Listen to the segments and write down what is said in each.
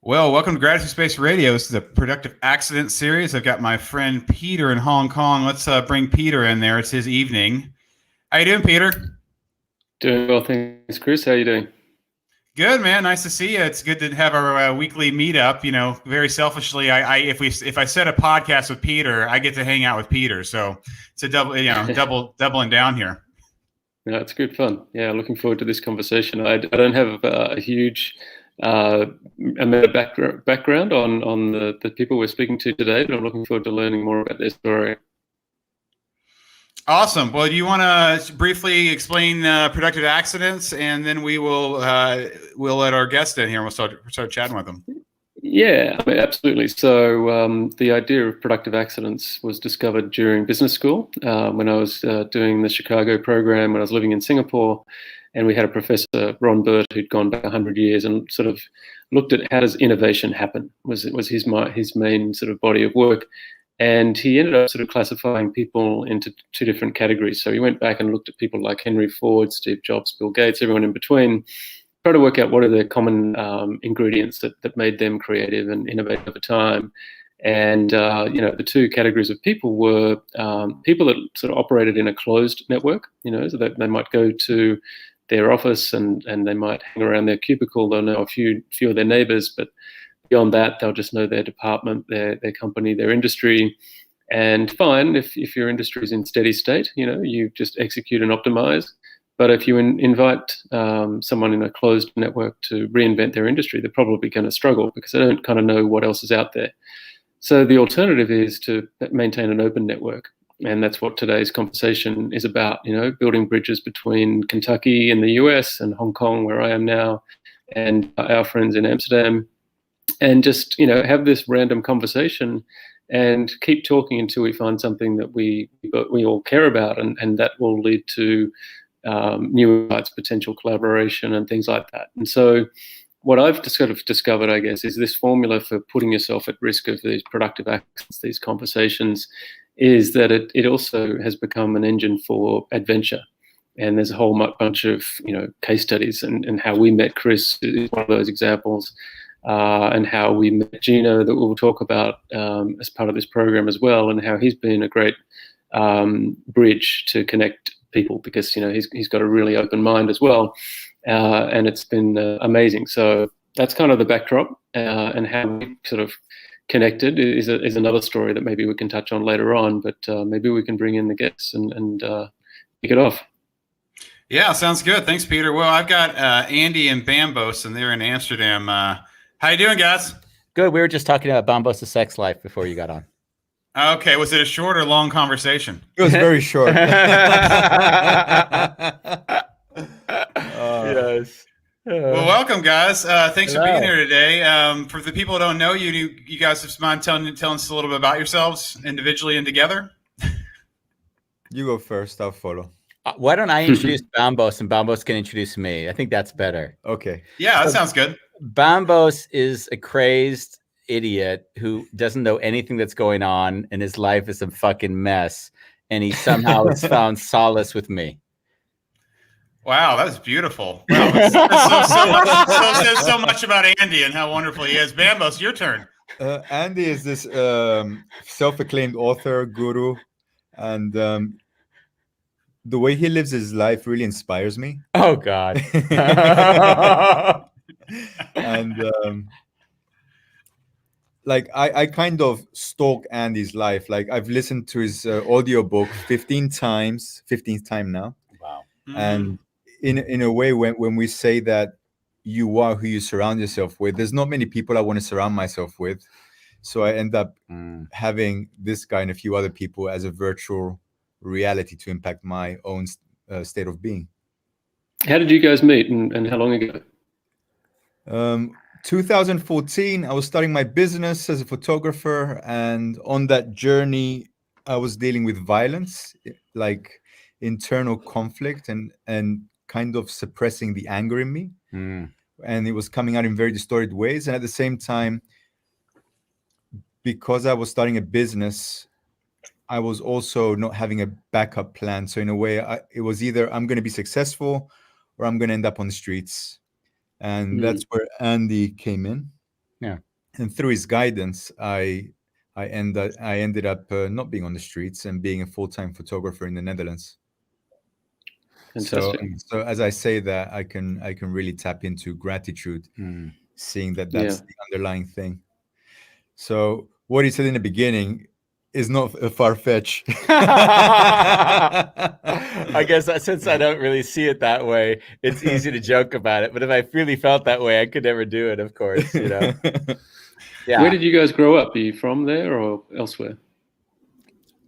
Well, welcome to Gratitude Space Radio. This is a productive accident series. I've got my friend Peter in Hong Kong. Let's bring Peter in there. It's his evening. How you doing, Peter? Doing well, thanks, Chris. How are you doing? Good, man. Nice to see you. It's good to have our weekly meetup. You know, very selfishly, if I set a podcast with Peter, I get to hang out with Peter. So it's a doubling down here. No, it's good fun. Yeah, looking forward to this conversation. I don't have a huge amount of background on the people we're speaking to today, but I'm looking forward to learning more about their story. Awesome. Well, do you want to briefly explain productive accidents, and then we'll let our guest in here and we'll start chatting with them. Yeah, I mean, absolutely. So the idea of productive accidents was discovered during business school when I was doing the Chicago program when I was living in Singapore. And we had a professor, Ron Burt, who'd gone back 100 years and sort of looked at how does innovation happen, was his main sort of body of work. And he ended up sort of classifying people into two different categories. So he went back and looked at people like Henry Ford, Steve Jobs, Bill Gates, everyone in between, try to work out what are the common ingredients that made them creative and innovative over time. And the two categories of people were people that sort of operated in a closed network, so that they might go to their office and they might hang around their cubicle. They'll know a few of their neighbors, but beyond that, they'll just know their department, their company, their industry. And fine, if your industry is in steady state, you just execute and optimize. But if you invite someone in a closed network to reinvent their industry, they're probably going to struggle because they don't kind of know what else is out there. So the alternative is to maintain an open network. And that's what today's conversation is about, building bridges between Kentucky in the US and Hong Kong, where I am now, and our friends in Amsterdam. And just, have this random conversation and keep talking until we find something that we all care about. And that will lead to new insights, potential collaboration and things like that. And so what I've sort of discovered, I guess, is this formula for putting yourself at risk of these productive actions, these conversations, is that it also has become an engine for adventure. And there's a whole bunch of case studies, and how we met Chris is one of those examples, and how we met Gino that we'll talk about as part of this program as well, and how he's been a great bridge to connect people because he's got a really open mind as well, and it's been amazing. So that's kind of the backdrop, and how we sort of connected is another story that maybe we can touch on later on, but maybe we can bring in the guests and kick it off. Yeah, sounds good. Thanks, Peter. Well, I've got Andy and Bambos, and they're in Amsterdam. How you doing, guys? Good. We were just talking about Bambos' sex life before you got on. Okay. Was it a short or long conversation? It was very short. Yes. Well, welcome, guys. Thanks for being here today. For the people who don't know you, you guys just mind telling us a little bit about yourselves individually and together? You go first. I'll follow. Why don't I introduce Bambos and Bambos can introduce me? I think that's better. Okay. Yeah, that sounds good. Bambos is a crazed idiot who doesn't know anything that's going on, and his life is a fucking mess. And he somehow has found solace with me. Wow, that was beautiful. Wow, says so much about Andy and how wonderful he is. Bambos, your turn. Andy is this self-acclaimed author, guru, and the way he lives his life really inspires me. Oh, God. And I kind of stalk Andy's life. Like I've listened to his audiobook 15 times, 15th time now. Wow. Mm-hmm. And in a way, when we say that you are who you surround yourself with, there's not many people I want to surround myself with. So I end up having this guy and a few other people as a virtual reality to impact my own state of being. How did you guys meet, and how long ago? 2014, I was starting my business as a photographer, and on that journey, I was dealing with violence, like internal conflict and kind of suppressing the anger in me. And it was coming out in very distorted ways. And at the same time, because I was starting a business, I was also not having a backup plan. So in a way, it was either I'm going to be successful or I'm going to end up on the streets. And that's where Andy came in. Yeah. And through his guidance, I ended up not being on the streets and being a full-time photographer in the Netherlands. Fantastic. So as I say that, I can really tap into gratitude, seeing that that's the underlying thing. So what he said in the beginning is not a far-fetched. I guess since I don't really see it that way, it's easy to joke about it. But if I really felt that way, I could never do it, of course, you know. Yeah. Where did you guys grow up? Are you from there or elsewhere?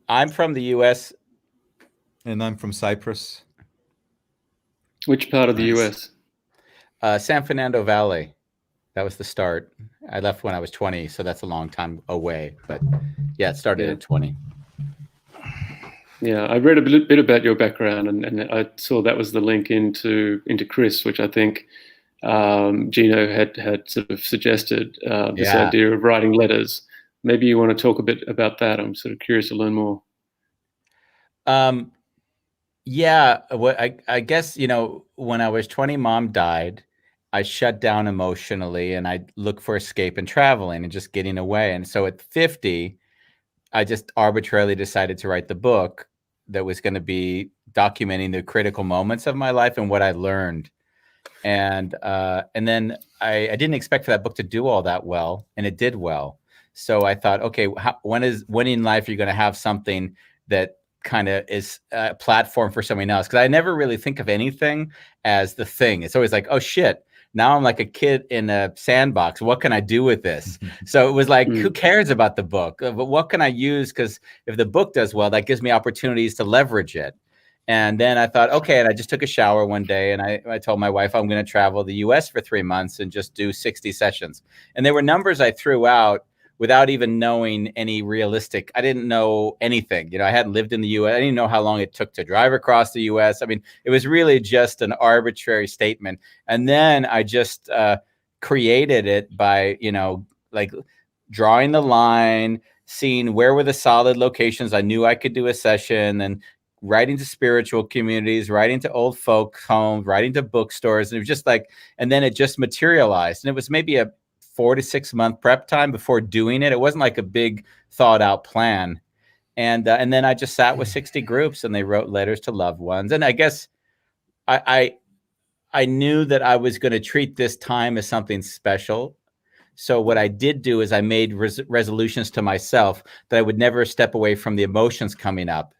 I'm from the US. And I'm from Cyprus. Which part of the US? San Fernando Valley. That was the start. I left when I was 20, so that's a long time away. But yeah, it started at 20. Yeah, I read a bit about your background, and I saw that was the link into Chris, which I think Gino had sort of suggested, this idea of writing letters. Maybe you want to talk a bit about that. I'm sort of curious to learn more. Yeah, I guess, you know, when I was 20, Mom died. I shut down emotionally, and I looked for escape in traveling and just getting away. And so at 50, I just arbitrarily decided to write the book that was going to be documenting the critical moments of my life and what I learned. And then I didn't expect for that book to do all that well, and it did well. So I thought, okay, when in life are you going to have something that kind of is a platform for someone else? Because I never really think of anything as the thing. It's always like, oh shit, now I'm like a kid in a sandbox. What can I do with this? So it was like, who cares about the book? But what can I use? Because if the book does well, that gives me opportunities to leverage it. And then I thought, okay, and I just took a shower one day, and I told my wife I'm going to travel the US for 3 months and just do 60 sessions. And there were numbers I threw out without even knowing any realistic. I didn't know anything. You know, I hadn't lived in the US. I didn't know how long it took to drive across the US. I mean, it was really just an arbitrary statement. And then I just created it by, you know, like drawing the line, seeing where were the solid locations I knew I could do a session, and writing to spiritual communities, writing to old folks' homes, writing to bookstores. And it was just like, and then it just materialized. And it was maybe a 4 to 6 month prep time before doing it. It wasn't like a big thought out plan. And then I just sat with 60 groups, and they wrote letters to loved ones. And I guess I knew that I was going to treat this time as something special. So what I did do is I made resolutions to myself that I would never step away from the emotions coming up.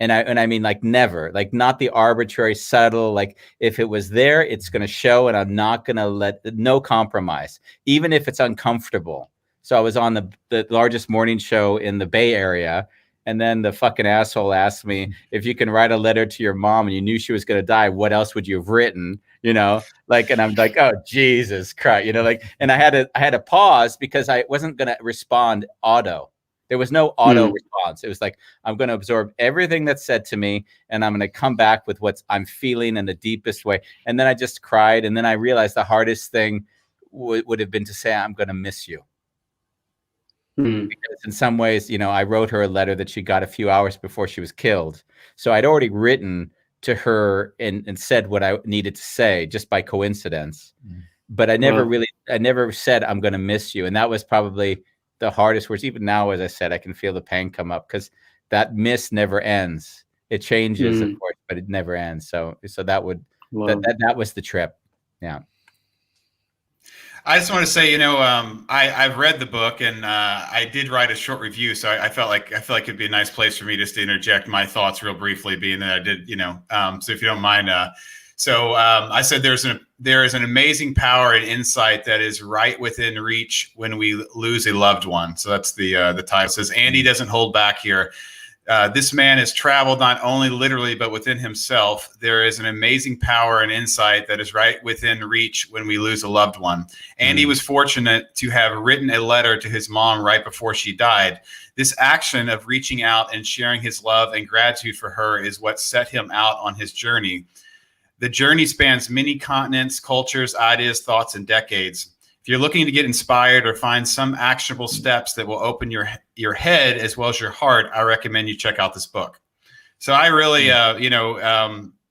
And I mean, like, never, like, not the arbitrary, subtle, like, if it was there, it's going to show, and I'm not going to let, no compromise, even if it's uncomfortable. So I was on the largest morning show in the Bay Area. And then the fucking asshole asked me, if you can write a letter to your mom and you knew she was going to die, what else would you have written? You know, like, and I'm like, oh, Jesus Christ, you know, like, and I had to pause because I wasn't going to respond auto. There was no auto response. It was like, I'm going to absorb everything that's said to me, and I'm going to come back with what I'm feeling in the deepest way. And then I just cried. And then I realized the hardest thing would have been to say, I'm going to miss you. Because in some ways, you know, I wrote her a letter that she got a few hours before she was killed. So I'd already written to her and said what I needed to say just by coincidence. But I never said, I'm going to miss you. And that was probably the hardest words. Even now, as I said, I can feel the pain come up, because that miss never ends. It changes, of course, but it never ends. So that would, that was the trip. Yeah. I just want to say, you know, I've read the book, and I did write a short review, so I feel like it'd be a nice place for me just to interject my thoughts real briefly, being that I did, you know. So if you don't mind, I said there is an amazing power and insight that is right within reach when we lose a loved one. So that's the title. It says, Andy doesn't hold back here. This man has traveled not only literally, but within himself. There is an amazing power and insight that is right within reach when we lose a loved one. Andy was fortunate to have written a letter to his mom right before she died. This action of reaching out and sharing his love and gratitude for her is what set him out on his journey. The journey spans many continents, cultures, ideas, thoughts, and decades. If you're looking to get inspired or find some actionable steps that will open your head as well as your heart, I recommend you check out this book. So I really,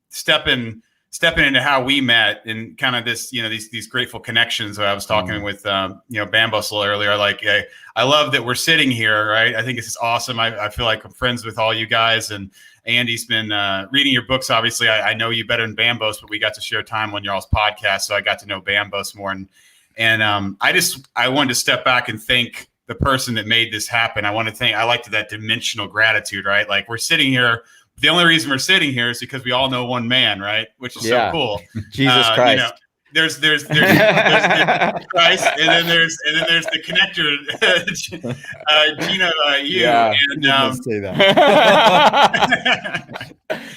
Stephen stepping into how we met and kind of this, these grateful connections that I was talking with, Bambos a little earlier. Like, I love that we're sitting here, right? I think this is awesome. I feel like I'm friends with all you guys, and Andy's been reading your books. Obviously, I know you better than Bambos, but we got to share time on y'all's podcast, so I got to know Bambos more. And I wanted to step back and thank the person that made this happen. I liked that dimensional gratitude, right? Like, we're sitting here. The only reason we're sitting here is because we all know one man, right? Which is so cool. Jesus Christ. There's Christ, and then there's the connector, Gino, you. Yeah, and say that.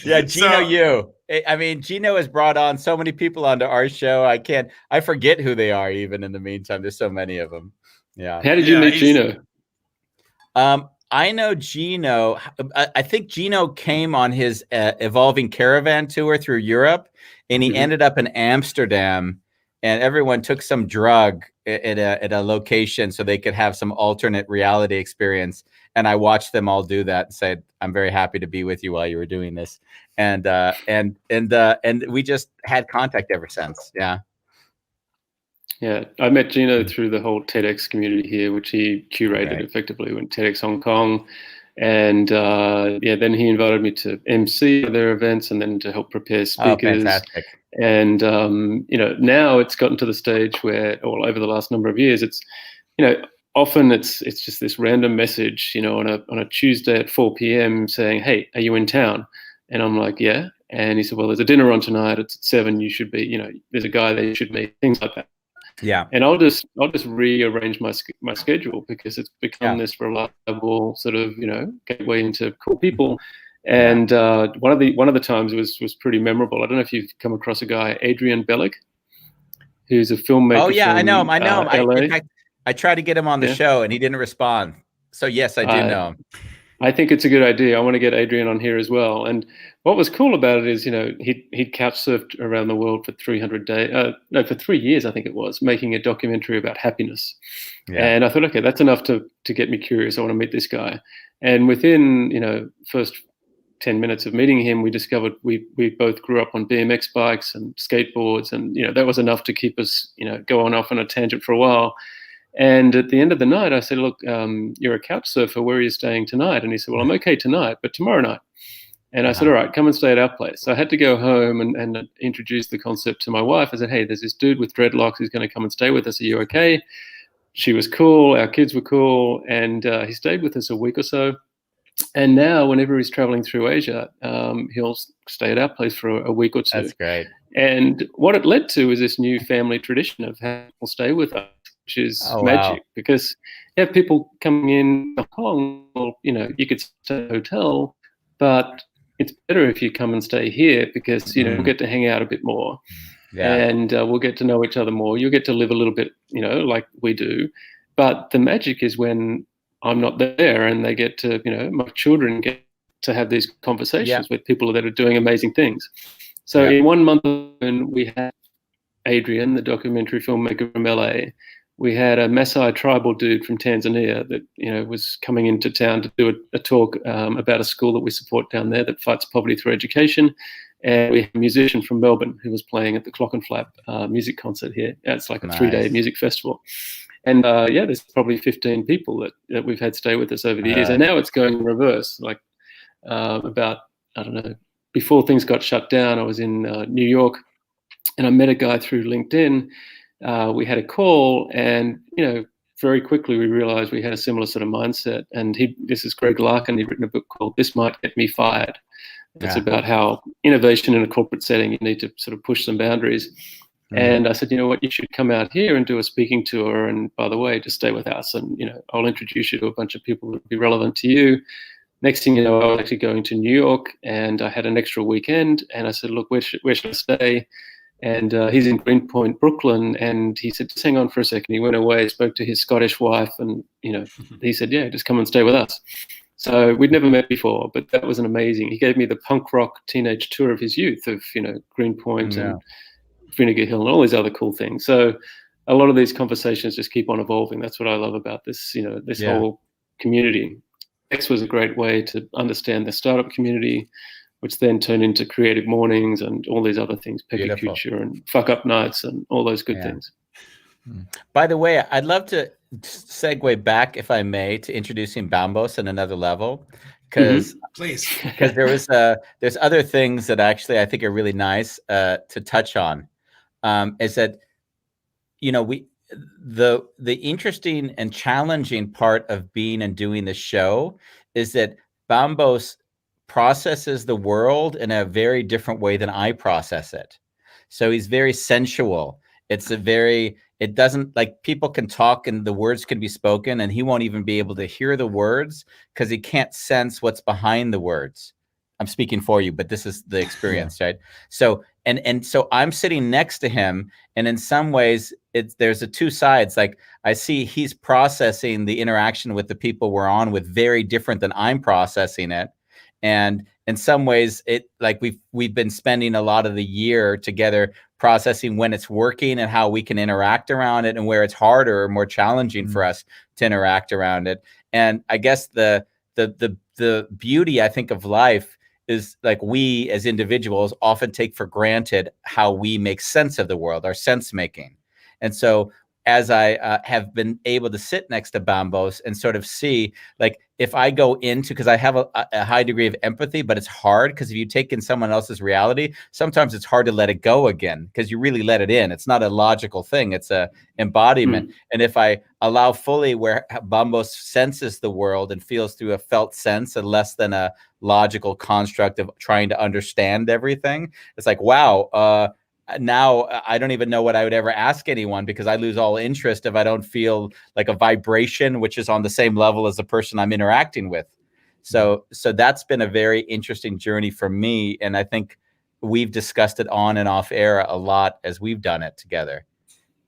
Yeah, Gino, you. I mean, Gino has brought on so many people onto our show. I forget who they are even in the meantime. There's so many of them. Yeah. How did you meet Gino? I know Gino. I think Gino came on his Evolving Caravan tour through Europe, and he ended up in Amsterdam, and everyone took some drug at a location so they could have some alternate reality experience. And I watched them all do that and said, "I'm very happy to be with you while you were doing this." And we just had contact ever since. Yeah. Yeah, I met Gino through the whole TEDx community here, which he curated effectively when TEDx Hong Kong. And then he invited me to MC their events and then to help prepare speakers. Oh, fantastic. And, now it's gotten to the stage where, over the last number of years, it's, often it's just this random message, on a Tuesday at 4 p.m. saying, "Hey, are you in town?" And I'm like, "Yeah." And he said, "Well, there's a dinner on tonight. It's at 7. You should be, there's a guy there you should meet," things like that. Yeah, and I'll just rearrange my schedule because it's become this reliable sort of gateway into cool people. And one of the times was pretty memorable. I don't know if you've come across a guy, Adrian Bellick, who's a filmmaker. Oh yeah, from, I know him. LA. I tried to get him on the show and he didn't respond. So yes, I do know him. I think it's a good idea. I want to get Adrian on here as well. And what was cool about it is, he'd couch surfed around the world for 300 days, for 3 years, I think it was, making a documentary about happiness. Yeah. And I thought, okay, that's enough to get me curious. I want to meet this guy. And within, first 10 minutes of meeting him, we discovered we both grew up on BMX bikes and skateboards. And, that was enough to keep us, going off on a tangent for a while. And at the end of the night, I said, "Look, you're a couch surfer. Where are you staying tonight?" And he said, "Well, I'm okay tonight, but tomorrow night." And I said, "All right, come and stay at our place." So I had to go home and introduce the concept to my wife. I said, "Hey, there's this dude with dreadlocks who's going to come and stay with us. Are you okay?" She was cool. Our kids were cool. And he stayed with us a week or so. And now whenever he's traveling through Asia, he'll stay at our place for a week or two. That's great. And what it led to is this new family tradition of having people stay with us, which is magic. Because you have people coming in Hong Kong, well, you could stay at a hotel, but it's better if you come and stay here because, we'll get to hang out a bit more. Yeah. And we'll get to know each other more. You'll get to live a little bit, like we do. But the magic is when I'm not there and they get to, my children get to have these conversations with people that are doing amazing things. So in 1 month, we had Adrian, the documentary filmmaker from LA. We had a Maasai tribal dude from Tanzania that, was coming into town to do a talk about a school that we support down there that fights poverty through education. And we had a musician from Melbourne who was playing at the Clock and Flap music concert here. It's like a 3-day music festival. And there's probably 15 people that we've had stay with us over the years. And now it's going in reverse. Like about, I don't know, before things got shut down, I was in New York and I met a guy through LinkedIn. We had a call and, very quickly we realized we had a similar sort of mindset. And this is Greg Larkin. He'd written a book called This Might Get Me Fired. It's about how innovation in a corporate setting, you need to sort of push some boundaries. And I said, you know what, you should come out here and do a speaking tour. And by the way, just stay with us. And, I'll introduce you to a bunch of people that will be relevant to you. Next thing you know, I was actually going to New York and I had an extra weekend. And I said, look, where should I stay? And he's in Greenpoint, Brooklyn. And he said, just hang on for a second. He went away, spoke to his Scottish wife. And, he said, yeah, just come and stay with us. So we'd never met before, but that was an amazing. He gave me the punk rock teenage tour of his youth of, Greenpoint and Vinegar Hill and all these other cool things. So a lot of these conversations just keep on evolving. That's what I love about this, whole community. X was a great way to understand the startup community, which then turn into creative mornings and all these other things, Pecky Beautiful. Future and Fuck Up Nights and all those good things. By the way, I'd love to segue back, if I may, to introducing Bambos on another level, because please, because there's other things that actually I think are really nice to touch on. Is that, you know, the interesting and challenging part of being and doing the show is that Bambos processes the world in a very different way than I process it. So he's very sensual. It doesn't, like, people can talk and the words can be spoken and he won't even be able to hear the words because he can't sense what's behind the words. I'm speaking for you, but this is the experience, right? So, and so I'm sitting next to him, and in some ways there's two sides. Like, I see he's processing the interaction with the people we're on with very different than I'm processing it. And in some ways, we've been spending a lot of the year together processing when it's working and how we can interact around it, and where it's harder or more challenging for us to interact around it. And I guess the beauty, I think, of life is, like, we as individuals often take for granted how we make sense of the world, our sense making. And so as I have been able to sit next to Bambos and sort of see, like, if I go into, because I have a high degree of empathy, but it's hard because if you take in someone else's reality, sometimes it's hard to let it go again because you really let it in. It's not a logical thing. It's a embodiment. And if I allow fully where Bambos senses the world and feels through a felt sense and less than a logical construct of trying to understand everything, it's like, wow, now I don't even know what I would ever ask anyone, because I lose all interest if I don't feel like a vibration which is on the same level as the person I'm interacting with. So that's been a very interesting journey for me, and I think we've discussed it on and off air a lot as we've done it together.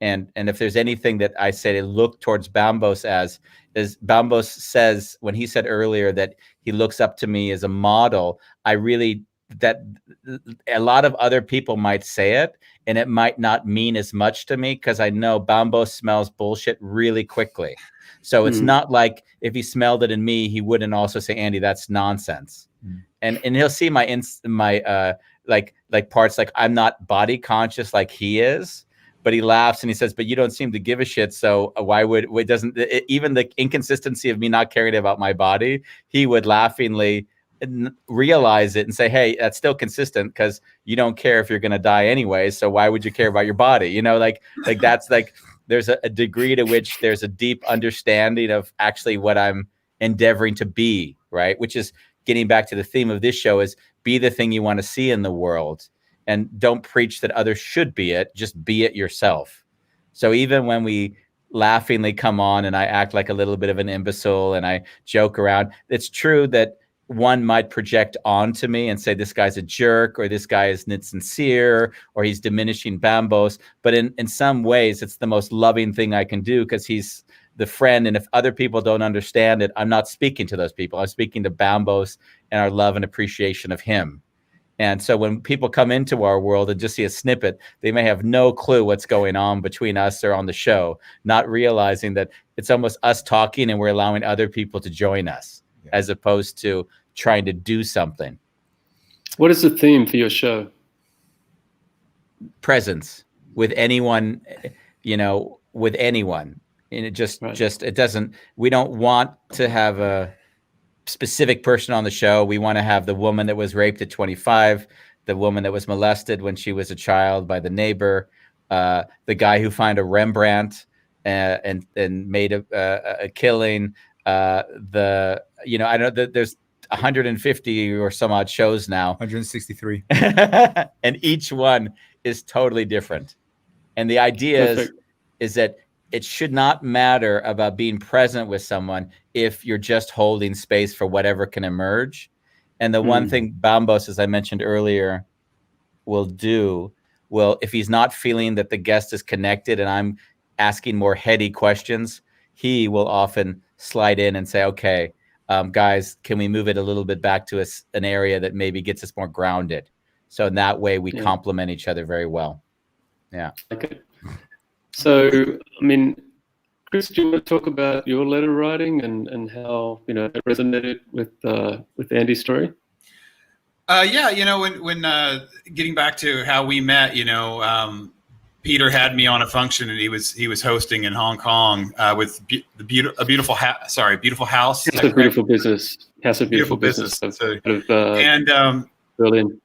And if there's anything that I say to look towards Bambos as, is Bambos says, when he said earlier that he looks up to me as a model, that a lot of other people might say it and it might not mean as much to me, because I know Bambos smells bullshit really quickly. So it's not like if he smelled it in me, he wouldn't also say, Andy, that's nonsense. And he'll see my like parts, like I'm not body conscious like he is, but he laughs and he says, but you don't seem to give a shit. So why would it doesn't it, even the inconsistency of me not caring about my body, he would laughingly realize it and say, hey, that's still consistent because you don't care if you're going to die anyway. So why would you care about your body? You know, like that's like, there's a degree to which there's a deep understanding of actually what I'm endeavoring to be, right? Which is getting back to the theme of this show, is be the thing you want to see in the world, and don't preach that others should be it, just be it yourself. So even when we laughingly come on and I act like a little bit of an imbecile and I joke around, it's true that one might project onto me and say, this guy's a jerk, or this guy isn't sincere, or he's diminishing Bambos. But in some ways, it's the most loving thing I can do, because he's the friend. And if other people don't understand it, I'm not speaking to those people. I'm speaking to Bambos and our love and appreciation of him. And so when people come into our world and just see a snippet, they may have no clue what's going on between us or on the show, not realizing that it's almost us talking and we're allowing other people to join us, as opposed to trying to do something. What is the theme for your show? Presence with anyone, you know, with anyone. And it just it doesn't, we don't want to have a specific person on the show. We want to have the woman that was raped at 25, the woman that was molested when she was a child by the neighbor, the guy who found a Rembrandt and made a killing, I don't know, there's 150 or some odd shows now. 163. And each one is totally different. And the idea is that it should not matter about being present with someone if you're just holding space for whatever can emerge. And the one thing Bambos, as I mentioned earlier, will if he's not feeling that the guest is connected and I'm asking more heady questions, he will often slide in and say, okay, guys, can we move it a little bit back to an area that maybe gets us more grounded? So in that way, we complement each other very well. Yeah. Okay. So, I mean, Chris, do you want to talk about your letter writing and how, you know, it resonated with Andy's story? Yeah, when getting back to how we met, Peter had me on a function, and he was hosting in Hong Kong with beautiful house. House of Beautiful Business. House of Beautiful Business. So, of and Berlin.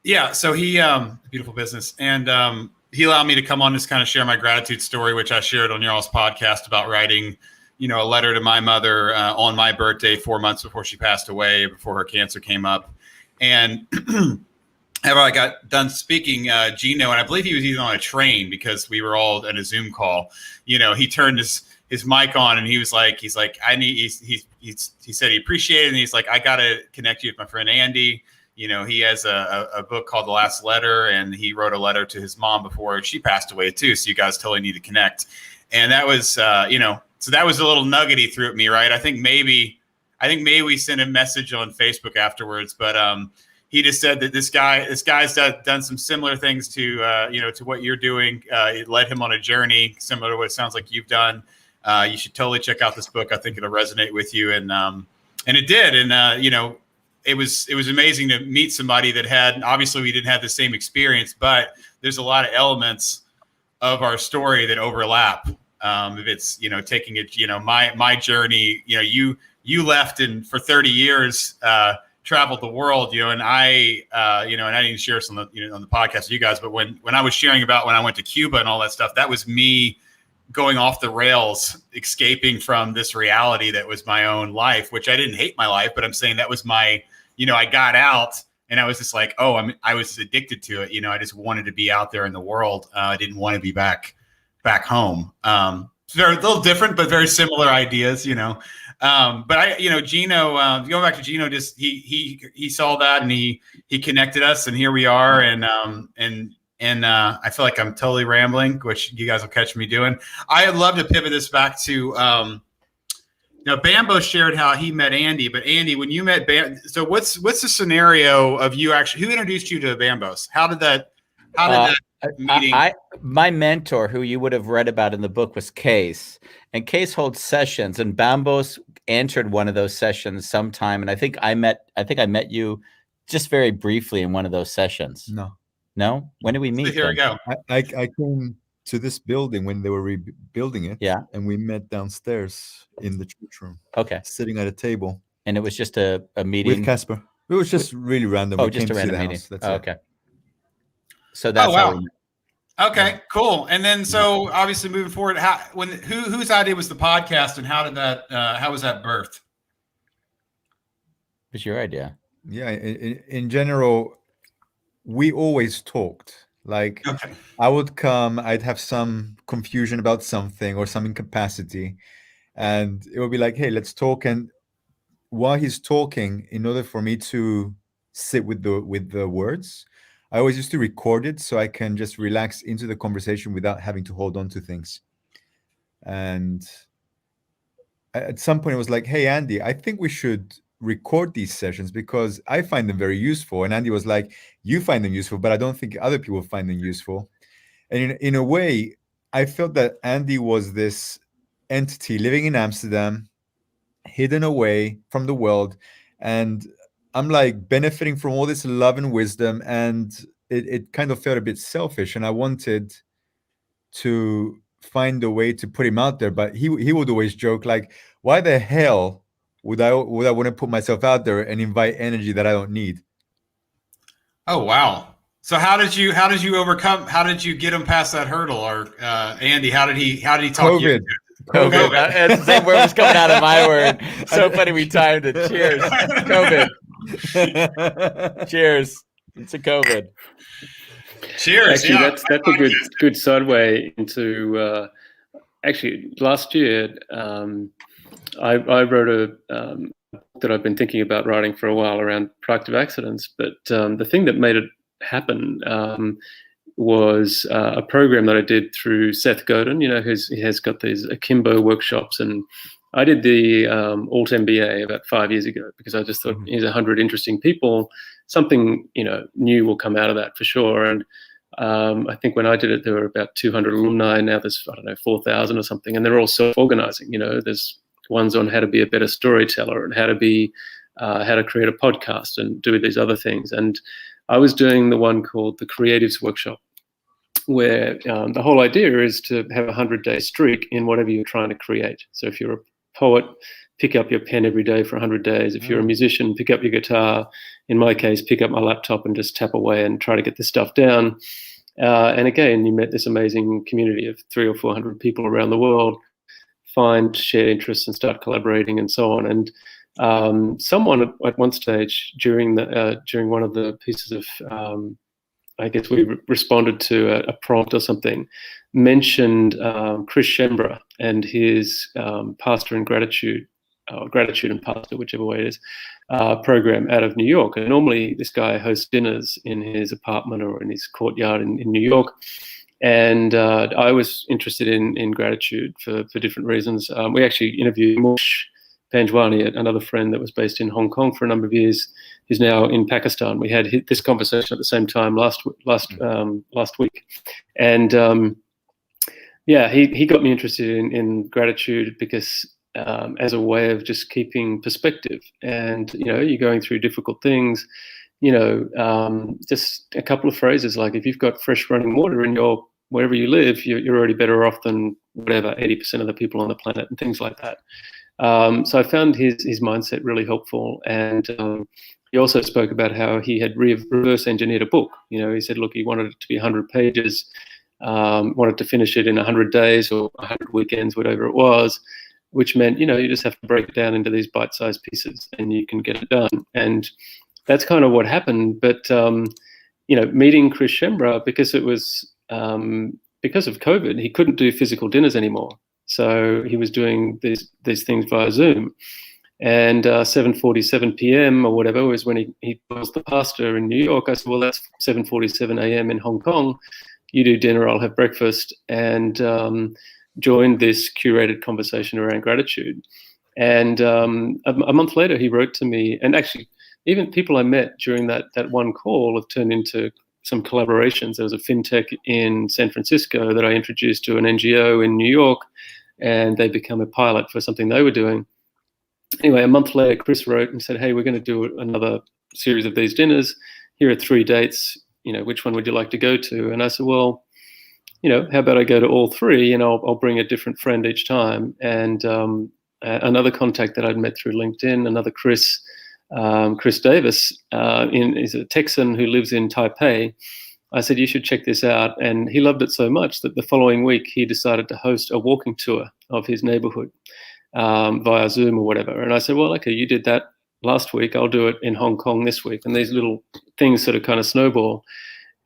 Yeah, so he beautiful business, and he allowed me to come on to kind of share my gratitude story, which I shared on your all's podcast about writing, a letter to my mother on my birthday 4 months before she passed away, before her cancer came up. And after I got done speaking, Gino, and I believe he was even on a train because we were all in a Zoom call. He turned his mic on, and he said he appreciated it, and he's like, I gotta connect you with my friend Andy. He has a book called The Last Letter, and he wrote a letter to his mom before she passed away too. So you guys totally need to connect. And that was, so that was a little nugget he threw at me, right? I think maybe we sent a message on Facebook afterwards, but he just said that this guy's done some similar things to to what you're doing. It led him on a journey similar to what it sounds like you've done. You should totally check out this book. I think it'll resonate with you, and it did. And it was amazing to meet somebody that had, obviously we didn't have the same experience, but there's a lot of elements of our story that overlap. If it's, taking it, my journey, you left and for 30 years, traveled the world, and I, and I didn't share some on the podcast with you guys, but when I was sharing about when I went to Cuba and all that stuff, that was me going off the rails, escaping from this reality that was my own life, which I didn't hate my life, but I'm saying that was my, I got out and I was just like, I was addicted to it. I just wanted to be out there in the world. I didn't want to be back home. They're a little different, but very similar ideas, But Gino, going back to Gino, just he saw that and he connected us, and here we are. And I feel like I'm totally rambling, which you guys will catch me doing. I'd love to pivot this back to, Bambos shared how he met Andy, but Andy, when you met so what's the scenario of you actually, who introduced you to Bambos? How did that meeting? My mentor, who you would have read about in the book, was Case, and Case holds sessions, and Bambos entered one of those sessions sometime. And I think I met you just very briefly in one of those sessions. No. When did we meet? So here we go. I came to this building when they were rebuilding it. Yeah. And we met downstairs in the church room. Okay. Sitting at a table. And it was just a meeting with Casper. It was just really random. Oh, just a random meeting. That's okay. So that's how we met. Okay, cool. And then so obviously moving forward, whose idea was the podcast, and how was that birthed? It was your idea. Yeah. In general, we always talked. Like, okay. I would come, I'd have some confusion about something or some incapacity, and it would be like, hey, let's talk. And while he's talking, in order for me to sit with the words, I always used to record it so I can just relax into the conversation without having to hold on to things. And at some point it was like, hey, Andy, I think we should record these sessions because I find them very useful. And Andy was like, you find them useful, but I don't think other people find them useful. And in a way, I felt that Andy was this entity living in Amsterdam, hidden away from the world. And I'm like benefiting from all this love and wisdom. And it kind of felt a bit selfish. And I wanted to find a way to put him out there. But he would always joke like, why the hell would I want to put myself out there and invite energy that I don't need? Oh, wow. So how did you get him past that hurdle? Or Andy, how did he talk COVID. you? COVID. That's the same word was coming out of my word. So funny we timed it. Cheers. COVID. Cheers. It's a COVID. Cheers. Actually, that's a good segue into actually last year. I wrote a book that I've been thinking about writing for a while around productive accidents. But the thing that made it happen was a program that I did through Seth Godin. He has got these akimbo workshops, and I did the Alt MBA about 5 years ago because I just thought here's 100 interesting people. Something new will come out of that for sure. And I think when I did it, there were about 200 alumni. Now there's 4,000 or something, and they're all self-organizing. There's ones on how to be a better storyteller and how to be how to create a podcast and do these other things. And I was doing the one called the Creatives Workshop, where the whole idea is to have a 100-day streak in whatever you're trying to create. So if you're a poet, pick up your pen every day for 100 days. If you're a musician, pick up your guitar. In my case, pick up my laptop and just tap away and try to get this stuff down. And again, you met this amazing community of 300 or 400 people around the world, find shared interests and start collaborating and so on. And someone at one stage during one of the pieces of, I guess we responded to a prompt or something, mentioned Chris Schembra and his Pastor and Gratitude, Gratitude and Pastor, whichever way it is, program out of New York. And normally this guy hosts dinners in his apartment or in his courtyard in New York. And I was interested in gratitude for different reasons. We actually interviewed Mush Panjwani, another friend that was based in Hong Kong for a number of years, who's now in Pakistan. We had this conversation at the same time last week. And yeah, he got me interested in gratitude because as a way of just keeping perspective. And, you know, you're going through difficult things, you know, just a couple of phrases like, if you've got fresh running water in wherever you live, you're already better off than whatever 80% of the people on the planet, and things like that. So I found his mindset really helpful. And he also spoke about how he had reverse engineered a book. You know, he said, look, he wanted it to be 100 pages, wanted to finish it in 100 days or 100 weekends, whatever it was, which meant, you know, you just have to break it down into these bite-sized pieces and you can get it done. And that's kind of what happened. But, you know, meeting Chris Schembra, because it was because of COVID, he couldn't do physical dinners anymore. So he was doing these things via Zoom. And 7:47 p.m. or whatever was when he was the pastor in New York. I said, well, that's 7:47 a.m. in Hong Kong. You do dinner, I'll have breakfast. And joined this curated conversation around gratitude. And a month later, he wrote to me. And actually, even people I met during that one call have turned into some collaborations. There was a fintech in San Francisco that I introduced to an NGO in New York, and they become a pilot for something they were doing. Anyway, a month later, Chris wrote and said, hey, we're going to do another series of these dinners. Here are 3 dates. You know, which one would you like to go to? And I said, well, you know, how about I go to all 3 and I'll bring a different friend each time. And another contact that I'd met through LinkedIn, another Chris Davis, is a Texan who lives in Taipei. I said, you should check this out. And he loved it so much that the following week he decided to host a walking tour of his neighborhood via Zoom or whatever. And I said, well, okay, you did that last week. I'll do it in Hong Kong this week. And these little things sort of kind of snowball.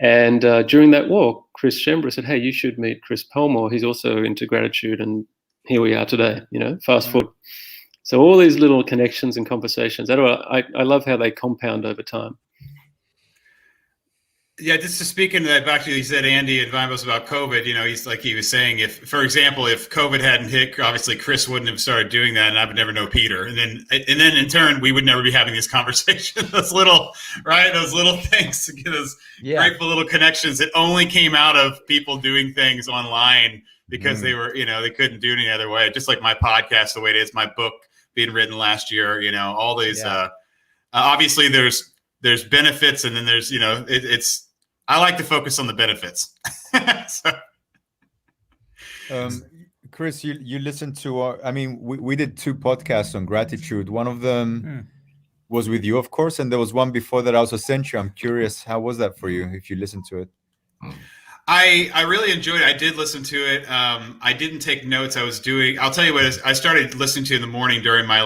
And during that walk, Chris Schembra said, hey, you should meet Chris Pelmore. He's also into gratitude. And here we are today, you know, fast forward. So all these little connections and conversations, I love how they compound over time. Yeah, just to speak into that, back to you said, Andy at Bambos about COVID, you know, he was saying, if, for example, if COVID hadn't hit, obviously Chris wouldn't have started doing that, and I would never know Peter. And then in turn, we would never be having this conversation. Those little things, those grateful little connections that only came out of people doing things online because they were, you know, they couldn't do it any other way. Just like my podcast, the way it is, my book being written last year, you know, all these, obviously there's benefits, and then there's, you know, I like to focus on the benefits. Chris, you listened to we did 2 podcasts on gratitude. One of them was with you, of course, and there was one before that I also sent you. I'm curious, how was that for you, if you listened to it? I really enjoyed it. I did listen to it. I didn't take notes. I'll tell you what, I started listening to in the morning during my,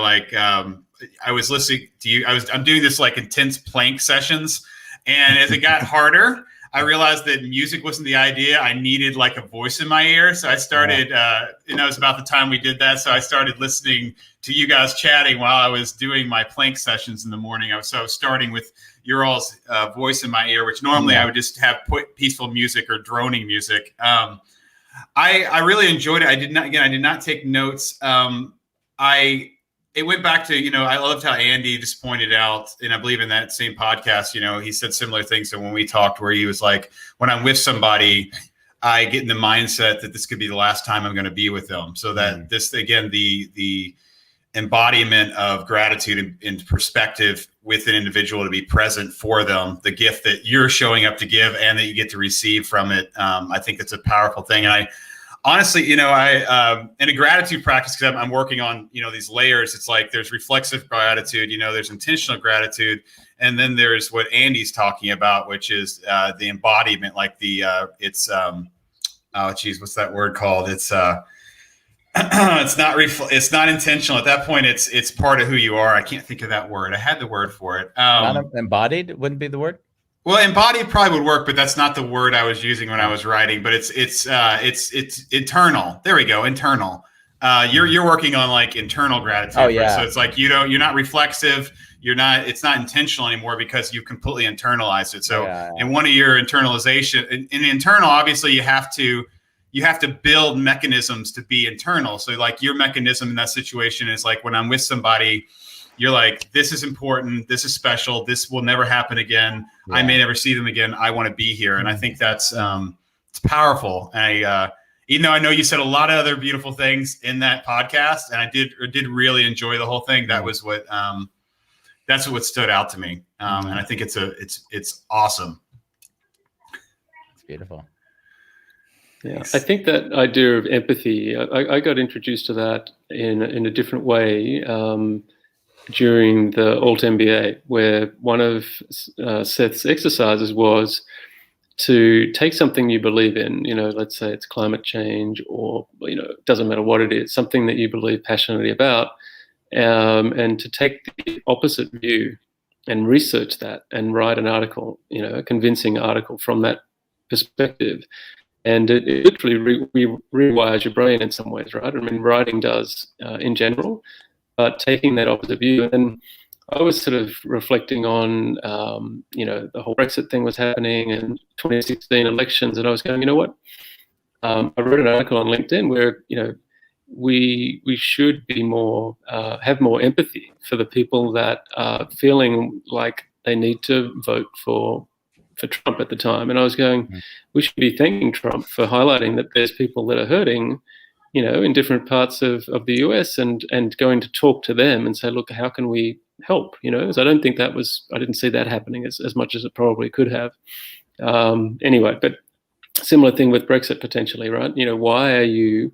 I was listening to you. I'm doing this like intense plank sessions. And as it got harder, I realized that music wasn't the idea. I needed like a voice in my ear. So I started, and that was about the time we did that. So I started listening to you guys chatting while I was doing my plank sessions in the morning. So I was starting with your all's voice in my ear, which normally I would just have peaceful music or droning music. I really enjoyed it. I did not take notes. It went back to, you know, I loved how Andy just pointed out, and I believe in that same podcast, you know, he said similar things to when we talked, where he was like, when I'm with somebody, I get in the mindset that this could be the last time I'm going to be with them. So that this, again, the embodiment of gratitude and perspective with an individual to be present for them, the gift that you're showing up to give and that you get to receive from it. I think that's a powerful thing. And I honestly, in a gratitude practice, because I'm working on, these layers, it's like there's reflexive gratitude, there's intentional gratitude. And then there's what Andy's talking about, which is the embodiment, like what's that word called? It's it's not intentional. At that point, it's part of who you are. I can't think of that word. I had the word for it. Embodied wouldn't be the word. Well, embodied probably would work, but that's not the word I was using when I was writing. But it's internal. There we go. Internal. You're working on like internal gratitude. Oh yeah. So it's like you're not reflexive. It's not intentional anymore because you completely internalized it. So in one of your internalization, in internal, obviously you have to build mechanisms to be internal. So like your mechanism in that situation is like when I'm with somebody, you're like, this is important. This is special. This will never happen again. Yeah. I may never see them again. I want to be here. And I think that's it's powerful. And even though I know you said a lot of other beautiful things in that podcast, and I did really enjoy the whole thing. That was what that's what stood out to me. And I think it's awesome. It's beautiful. Yeah, I think that idea of empathy, I got introduced to that in a different way during the Alt MBA, where one of Seth's exercises was to take something you believe in, let's say it's climate change or, it doesn't matter what it is, something that you believe passionately about, and to take the opposite view and research that and write an article, a convincing article from that perspective. And it literally rewires your brain in some ways, right? I mean, writing does in general, but taking that opposite view. And I was sort of reflecting on, the whole Brexit thing was happening and 2016 elections. And I was going, you know what? I wrote an article on LinkedIn where, we should be more, have more empathy for the people that are feeling like they need to vote for Trump at the time. And I was going, we should be thanking Trump for highlighting that there's people that are hurting, in different parts of the US and going to talk to them and say, look, how can we help? Because I don't think I didn't see that happening as much as it probably could have. Anyway, but similar thing with Brexit potentially, right? Why are you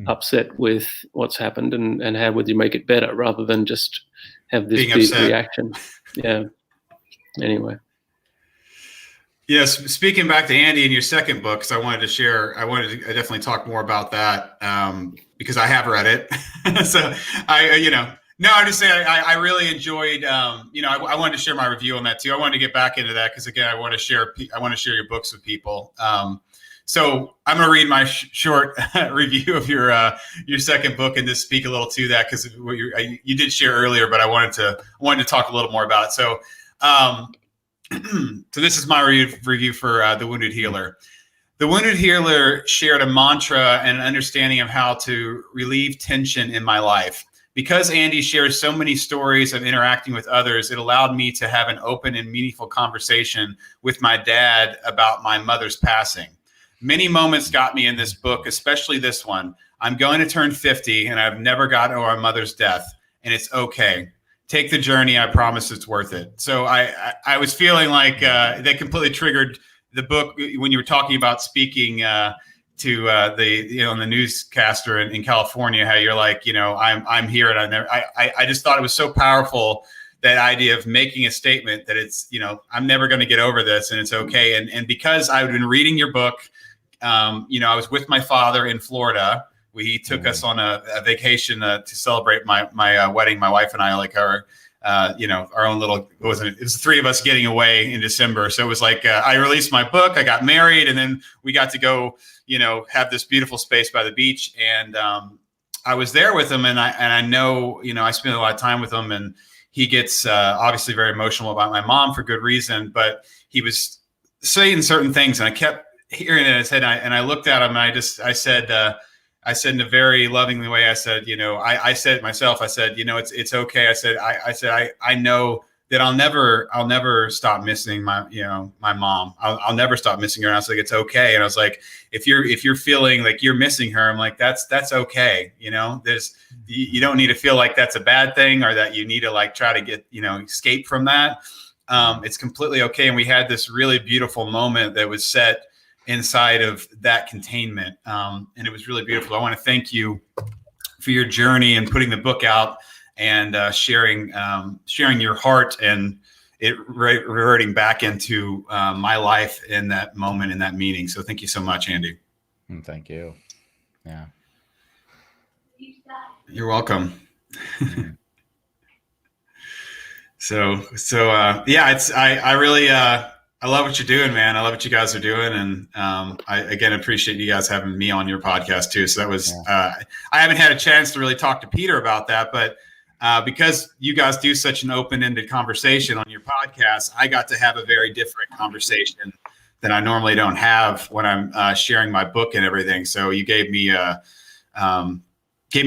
upset with what's happened and how would you make it better rather than just have this big reaction? Yeah. Anyway. Yes, speaking back to Andy in your second book, because I wanted to definitely talk more about that because I have read it. So I'm just saying I really enjoyed. I wanted to share my review on that too. I wanted to get back into that because again, I want to share your books with people. So I'm going to read my short review of your second book and just speak a little to that because you did share earlier, but I wanted to talk a little more about it. So. So this is my review for The Wounded Healer. The Wounded Healer shared a mantra and an understanding of how to relieve tension in my life. Because Andy shares so many stories of interacting with others, it allowed me to have an open and meaningful conversation with my dad about my mother's passing. Many moments got me in this book, especially this one. I'm going to turn 50 and I've never gotten over my mother's death, and it's okay. Take the journey. I promise it's worth it. So I was feeling like that completely triggered the book when you were talking about speaking to the newscaster in California. How you're like, I'm here and I just thought it was so powerful, that idea of making a statement that it's I'm never going to get over this and it's okay. And because I've been reading your book, I was with my father in Florida. He took us on a vacation to celebrate my wedding. My wife and I, like our own little. It was the three of us getting away in December. So it was like I released my book, I got married, and then we got to go, have this beautiful space by the beach. And I was there with him, and I know, I spent a lot of time with him, and he gets obviously very emotional about my mom for good reason. But he was saying certain things, and I kept hearing it in his head. And I looked at him, and I said in a very loving way, I said, I said it myself. I said, it's okay. I said, I know that I'll never stop missing my mom. I'll never stop missing her. And I was like, it's okay. And I was like, if you're feeling like you're missing her, I'm like, that's okay. There's you don't need to feel like that's a bad thing or that you need to like try to get, escape from that. It's completely okay. And we had this really beautiful moment that was set inside of that containment. And it was really beautiful. I want to thank you for your journey and putting the book out and sharing your heart and it reverting back into my life in that moment, in that meeting. So thank you so much, Andy. Thank you. Yeah. You're welcome. So yeah, I really, I love what you're doing, man. I love what you guys are doing. And I, again, appreciate you guys having me on your podcast too. So that was, I haven't had a chance to really talk to Peter about that, but because you guys do such an open-ended conversation on your podcast, I got to have a very different conversation than I normally don't have when I'm sharing my book and everything. So you gave me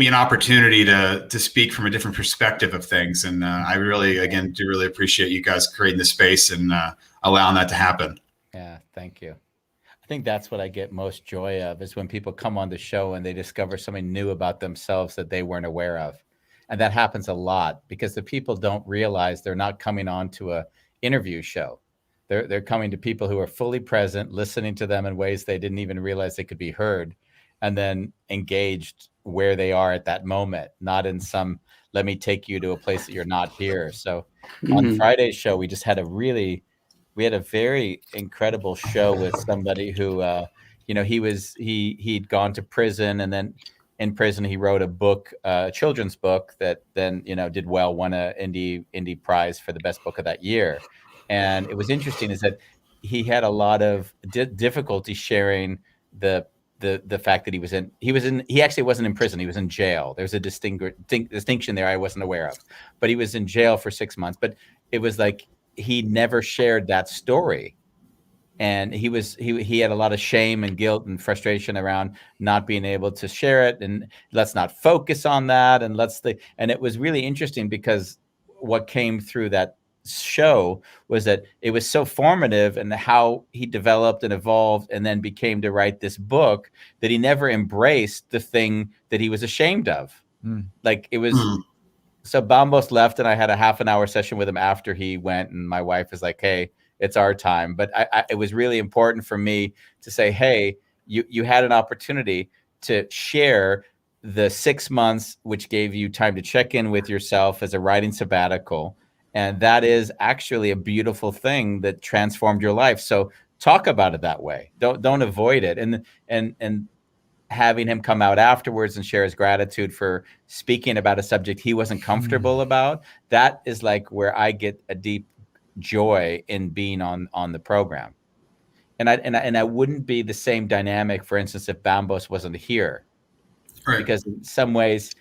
an opportunity to speak from a different perspective of things. And I really, again, do really appreciate you guys creating the space and allowing that to happen. Yeah, thank you. I think that's what I get most joy of is when people come on the show and they discover something new about themselves that they weren't aware of. And that happens a lot because the people don't realize they're not coming on to a interview show. They're coming to people who are fully present, listening to them in ways they didn't even realize they could be heard, and then engaged where they are at that moment, not in some, let me take you to a place that you're not here. So on Friday's show, we just had we had a very incredible show with somebody who, he'd gone to prison, and then in prison, he wrote a book, a children's book that then, did well, won an indie prize for the best book of that year. And it was interesting is that he had a lot of difficulty sharing the fact that he actually wasn't in prison. He was in jail. There's a distinction there I wasn't aware of, but he was in jail for 6 months. But it was like he never shared that story, and he had a lot of shame and guilt and frustration around not being able to share it. And let's not focus on that. And and it was really interesting because what came through that show was that it was so formative in how he developed and evolved and then became to write this book that he never embraced the thing that he was ashamed of. Like it was so Bambos left and I had a half an hour session with him after he went, and my wife was like, hey, it's our time. But it was really important for me to say, hey, you had an opportunity to share the 6 months, which gave you time to check in with yourself as a writing sabbatical. And that is actually a beautiful thing that transformed your life. So talk about it that way. Don't avoid it. And having him come out afterwards and share his gratitude for speaking about a subject he wasn't comfortable about, that is like where I get a deep joy in being on the program. And I wouldn't be the same dynamic, for instance, if Bambos wasn't here. Right. Because in some ways,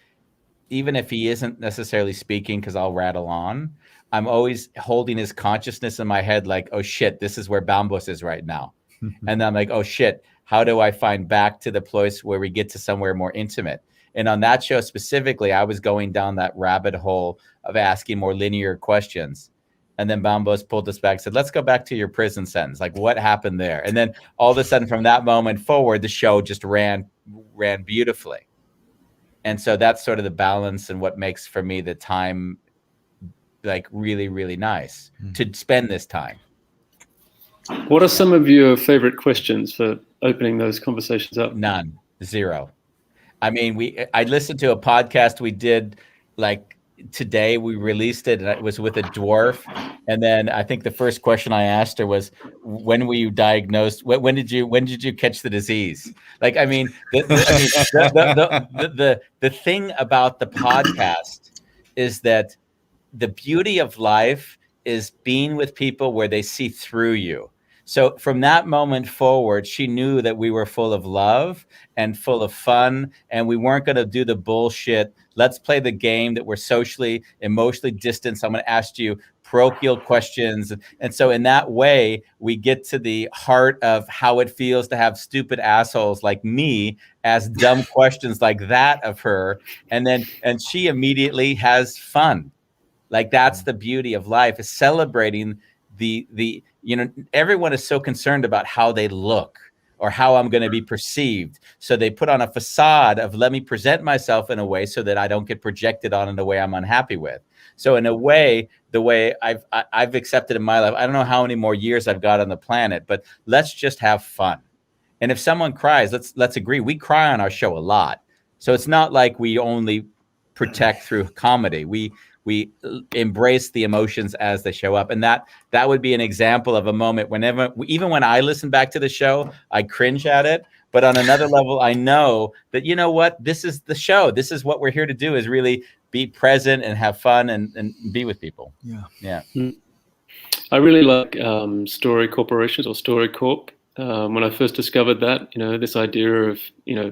even if he isn't necessarily speaking, because I'll rattle on, I'm always holding his consciousness in my head like, oh shit, this is where Bambos is right now. And then I'm like, oh shit, how do I find back to the place where we get to somewhere more intimate? And on that show specifically, I was going down that rabbit hole of asking more linear questions. And then Bambos pulled us back and said, let's go back to your prison sentence. Like, what happened there? And then all of a sudden from that moment forward, the show just ran beautifully. And so that's sort of the balance and what makes for me the time like really, really nice to spend this time. What are some of your favorite questions for opening those conversations up? None. Zero. I mean, I listened to a podcast we did like today. We released it and it was with a dwarf. And then I think the first question I asked her was, when were you diagnosed? When did you catch the disease? Like, I mean, the thing about the podcast is that the beauty of life is being with people where they see through you. So from that moment forward, she knew that we were full of love and full of fun, and we weren't going to do the bullshit. Let's play the game that we're socially, emotionally distanced. I'm going to ask you parochial questions. And so in that way, we get to the heart of how it feels to have stupid assholes like me ask dumb questions like that of her. And she immediately has fun. Like that's the beauty of life, is celebrating the everyone is so concerned about how they look or how I'm going to be perceived. So they put on a facade of, let me present myself in a way so that I don't get projected on in a way I'm unhappy with. So in a way, the way I've accepted in my life, I don't know how many more years I've got on the planet, but let's just have fun. And if someone cries, let's agree, we cry on our show a lot. So it's not like we only protect through comedy. We embrace the emotions as they show up. And that would be an example of a moment whenever, even when I listen back to the show, I cringe at it. But on another level, I know that, you know what, this is the show. This is what we're here to do, is really be present and have fun and be with people. Yeah. I really like story corporations or StoryCorps. When I first discovered that, this idea of,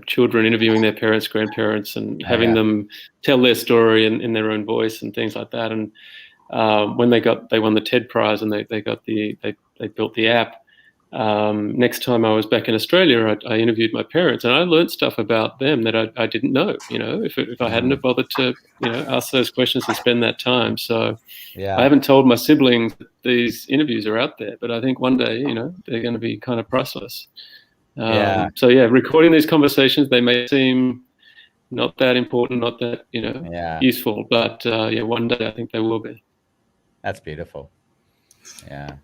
children interviewing their parents, grandparents, and having them tell their story in their own voice and things like that. And when they won the TED Prize and they built the app. Next time I was back in Australia, I interviewed my parents, and I learned stuff about them that I didn't know. If I hadn't have bothered to ask those questions and spend that time. So I haven't told my siblings that these interviews are out there, but I think one day they're going to be kind of priceless. So recording these conversations, they may seem not that important, not that useful, but one day I think they will be. That's beautiful. Yeah.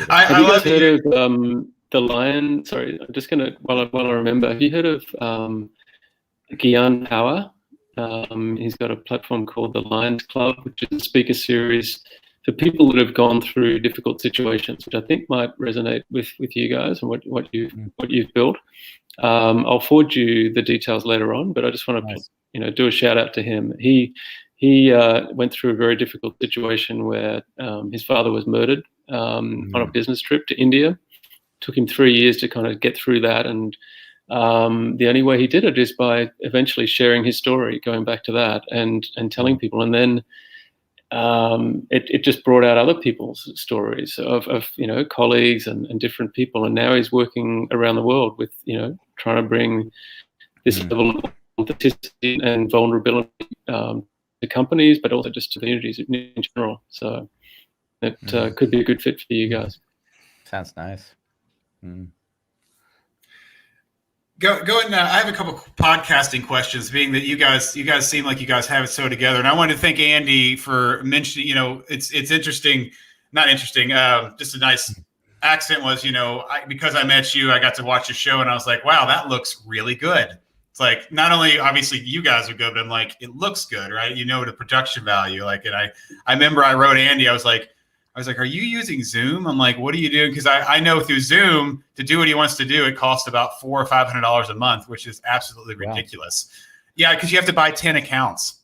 Have you guys heard of the Lion? Sorry, I'm just gonna while I remember. Have you heard of Gyan Power? He's got a platform called the Lions Club, which is a speaker series for people that have gone through difficult situations, which I think might resonate with you guys and what you've built. I'll forward you the details later on, but I just want to do a shout out to him. He went through a very difficult situation where his father was murdered on a business trip to India. Took him 3 years to kind of get through that, and the only way he did it is by eventually sharing his story, going back to that and telling people. And then it just brought out other people's stories of colleagues and different people. And now he's working around the world with trying to bring this level of authenticity and vulnerability to companies, but also just to communities in general. So it could be a good fit for you guys. Sounds nice. Going. I have a couple podcasting questions. Being that you guys seem like you guys have it so together, and I wanted to thank Andy for mentioning. It's interesting, not interesting. Just a nice accent was. Because I met you, I got to watch your show, and I was like, wow, that looks really good. It's like, not only obviously you guys are good, but I'm like, it looks good, right? The production value. Like, and I remember I wrote Andy. I was like, are you using Zoom? I'm like, what are you doing? Because I know through Zoom, to do what he wants to do, it costs about $400 or $500 a month, which is absolutely ridiculous. Yeah, because you have to buy 10 accounts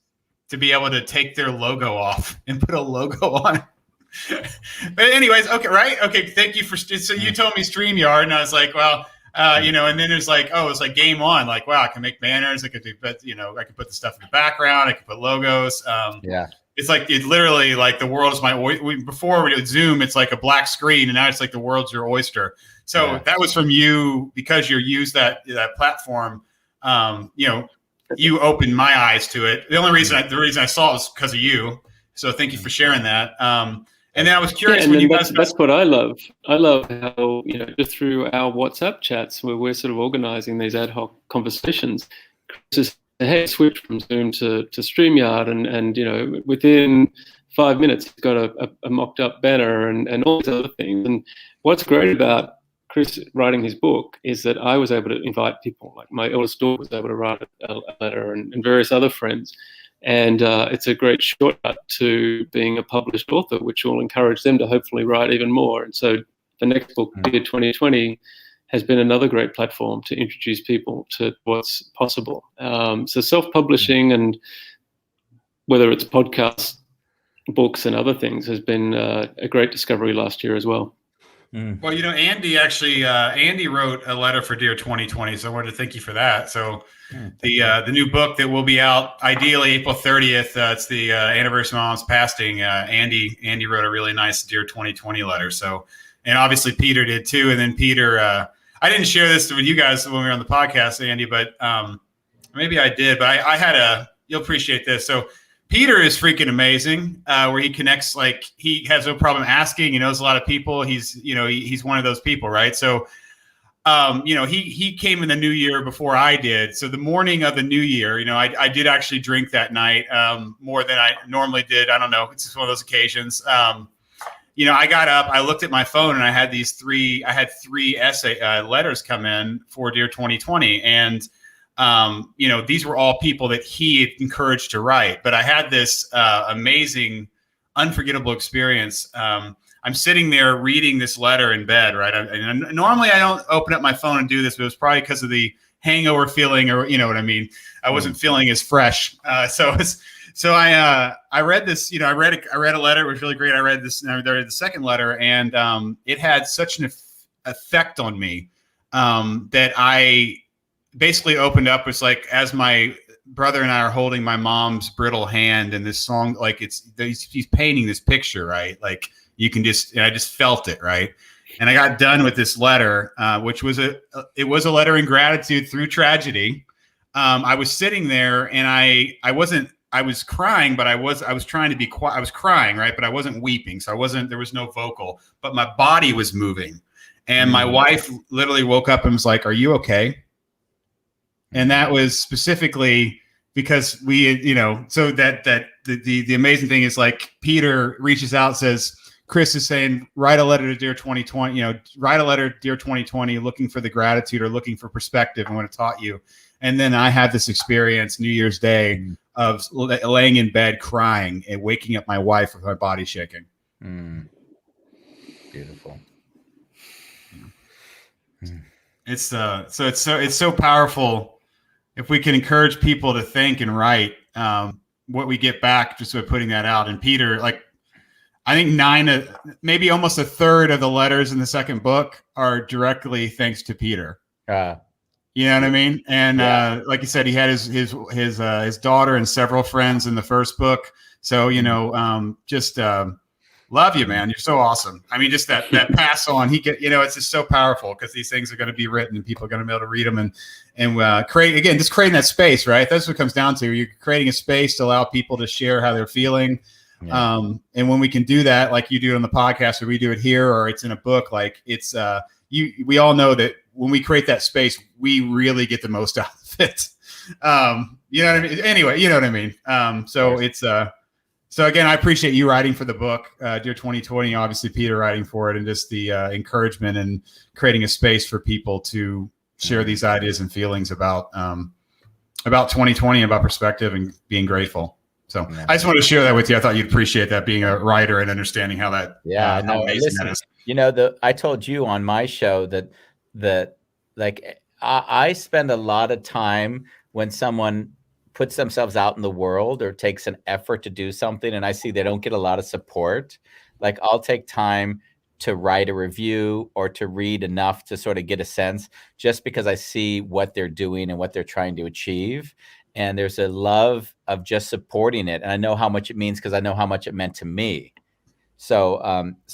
to be able to take their logo off and put a logo on it. But anyways, okay, right? Okay, thank you for. So you told me StreamYard, and I was like, well, and then there's like, it's like game on. Like, wow, I can make banners. I could do, but I can put the stuff in the background. I can put logos. It's like, it literally, like, the world is my before we did Zoom, it's like a black screen, and now it's like the world's your oyster. So that was from you, because you use that platform. You opened my eyes to it. The reason I saw it was because of you. So thank you for sharing that. And then I was curious when you guys. That's what I love. I love how just through our WhatsApp chats where we're sort of organizing these ad hoc conversations. Just hey, switch from Zoom to StreamYard, and within 5 minutes, he's got a mocked up banner and all these other things. And what's great about Chris writing his book is that I was able to invite people, like my eldest daughter was able to write a letter, and various other friends. And it's a great shortcut to being a published author, which will encourage them to hopefully write even more. And so the next book, Dear 2020, has been another great platform to introduce people to what's possible. So self-publishing, and whether it's podcasts, books, and other things, has been a great discovery last year as well. Well, Andy wrote a letter for Dear 2020, so I wanted to thank you for that. So the new book that will be out ideally April 30th, it's the anniversary of Mom's passing. Andy wrote a really nice Dear 2020 letter. So, and obviously Peter did too. And then Peter, I didn't share this with you guys when we were on the podcast, Andy, but maybe I did. But I had you'll appreciate this. So Peter is freaking amazing, where he connects, like, he has no problem asking. He knows a lot of people. He's one of those people, right? So he came in the new year before I did. So the morning of the new year, I did actually drink that night, more than I normally did. I don't know. It's just one of those occasions. I got up, I looked at my phone, and I had three essay letters come in for Dear 2020. And, these were all people that he encouraged to write. But I had this amazing, unforgettable experience. I'm sitting there reading this letter in bed, right? And normally I don't open up my phone and do this, but it was probably because of the hangover feeling, or you know what I mean. I wasn't feeling as fresh, so I read this. I read a letter. It was really great. I read this. And I read the second letter, and it had such an effect on me that I basically opened up. It's like, as my brother and I are holding my mom's brittle hand in this song, like he's painting this picture, right? Like. You can I just felt it, right? And I got done with this letter, which was a letter in gratitude through tragedy. I was sitting there, and I was crying, but I was trying to be quiet. I was crying, right? But I wasn't weeping. So there was no vocal, but my body was moving. And my wife literally woke up and was like, "Are you okay?" And that was specifically because so that the amazing thing is, like, Peter reaches out, says, Chris is saying, write a letter to Dear 2020, write a letter to Dear 2020, looking for the gratitude or looking for perspective and what it taught you. And then I had this experience New Year's Day of laying in bed crying and waking up my wife with my body shaking. Beautiful. It's so powerful if we can encourage people to think and write. What we get back just by putting that out. And Peter, like, I think maybe almost a third of the letters in the second book are directly thanks to Peter. You know what I mean? And like you said, he had his daughter and several friends in the first book. So just love you, man. You're so awesome. I mean, just that pass on. It's just so powerful, because these things are going to be written and people are going to be able to read them and create, just creating that space, right? That's what it comes down to. You're creating a space to allow people to share how they're feeling. Yeah. And when we can do that, like you do it on the podcast, or we do it here, or it's in a book, like it's we all know that when we create that space, we really get the most out of it. You know what I mean? Anyway, you know what I mean? It's so again, I appreciate you writing for the book, Dear 2020, obviously Peter writing for it, and just the encouragement and creating a space for people to share these ideas and feelings about 2020, about perspective and being grateful. So I just wanted to share that with you. I thought you'd appreciate that, being a writer and understanding how that. Yeah, no. Listen, that is. I told you on my show that like I spend a lot of time when someone puts themselves out in the world or takes an effort to do something, and I see they don't get a lot of support. Like, I'll take time to write a review or to read enough to sort of get a sense, just because I see what they're doing and what they're trying to achieve. And there's a love of just supporting it. And I know how much it means, because I know how much it meant to me. So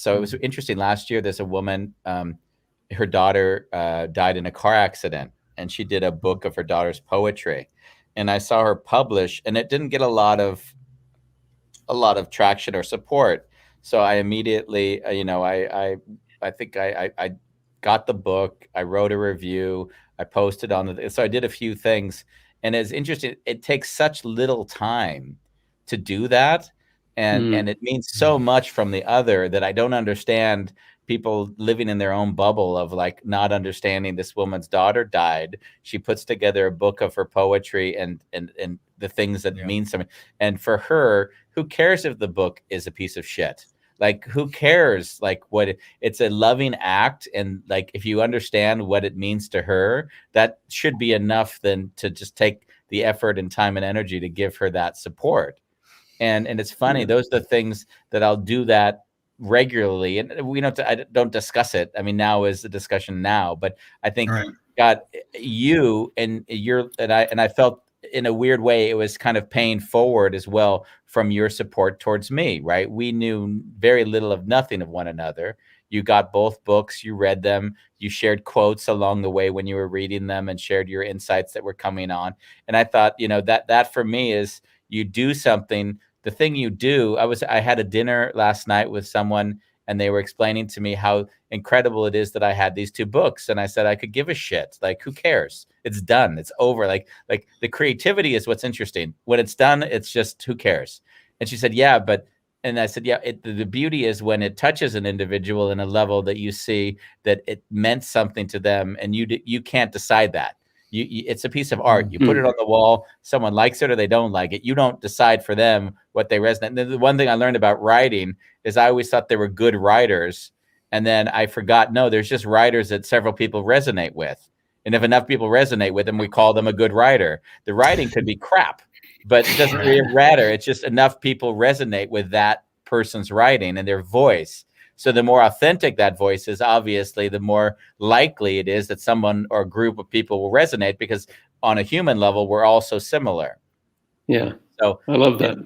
it was interesting. Last year, there's a woman, her daughter died in a car accident, and she did a book of her daughter's poetry. And I saw her publish, and it didn't get a lot of traction or support. So I immediately, I think I got the book, I wrote a review, I posted on so I did a few things. And it's interesting. It takes such little time to do that. And it means so much from the other that I don't understand people living in their own bubble of, like, not understanding this woman's daughter died. She puts together a book of her poetry and the things that mean something. And for her, who cares if the book is a piece of shit? Like, who cares? Like, it's a loving act. And, like, if you understand what it means to her, that should be enough then to just take the effort and time and energy to give her that support. And it's funny, those are the things that I'll do that regularly. And I don't discuss it. I mean, now is the discussion now, but I think God, you and I felt, in a weird way, it was kind of paying forward as well from your support towards me, right? We knew very little of nothing of one another. You got both books, you read them, you shared quotes along the way when you were reading them, and shared your insights that were coming on. And I thought, that for me is, you do something, the thing you do. I had a dinner last night with someone, and they were explaining to me how incredible it is that I had these 2 books. And I said, I could give a shit. Like, who cares? It's done. It's over. Like the creativity is what's interesting. When it's done, it's just, who cares? And she said, yeah, but, and I said, yeah, the beauty is when it touches an individual in a level that you see that it meant something to them, and you can't decide that. It's a piece of art. You put it on the wall. Someone likes it or they don't like it. You don't decide for them what they resonate. And the one thing I learned about writing is I always thought they were good writers. And then I forgot, no, there's just writers that several people resonate with. And if enough people resonate with them, we call them a good writer. The writing could be crap, but it doesn't really matter. It's just enough people resonate with that person's writing and their voice. So the more authentic that voice is, obviously, the more likely it is that someone or a group of people will resonate, because on a human level, we're all so similar. Yeah. So I love that.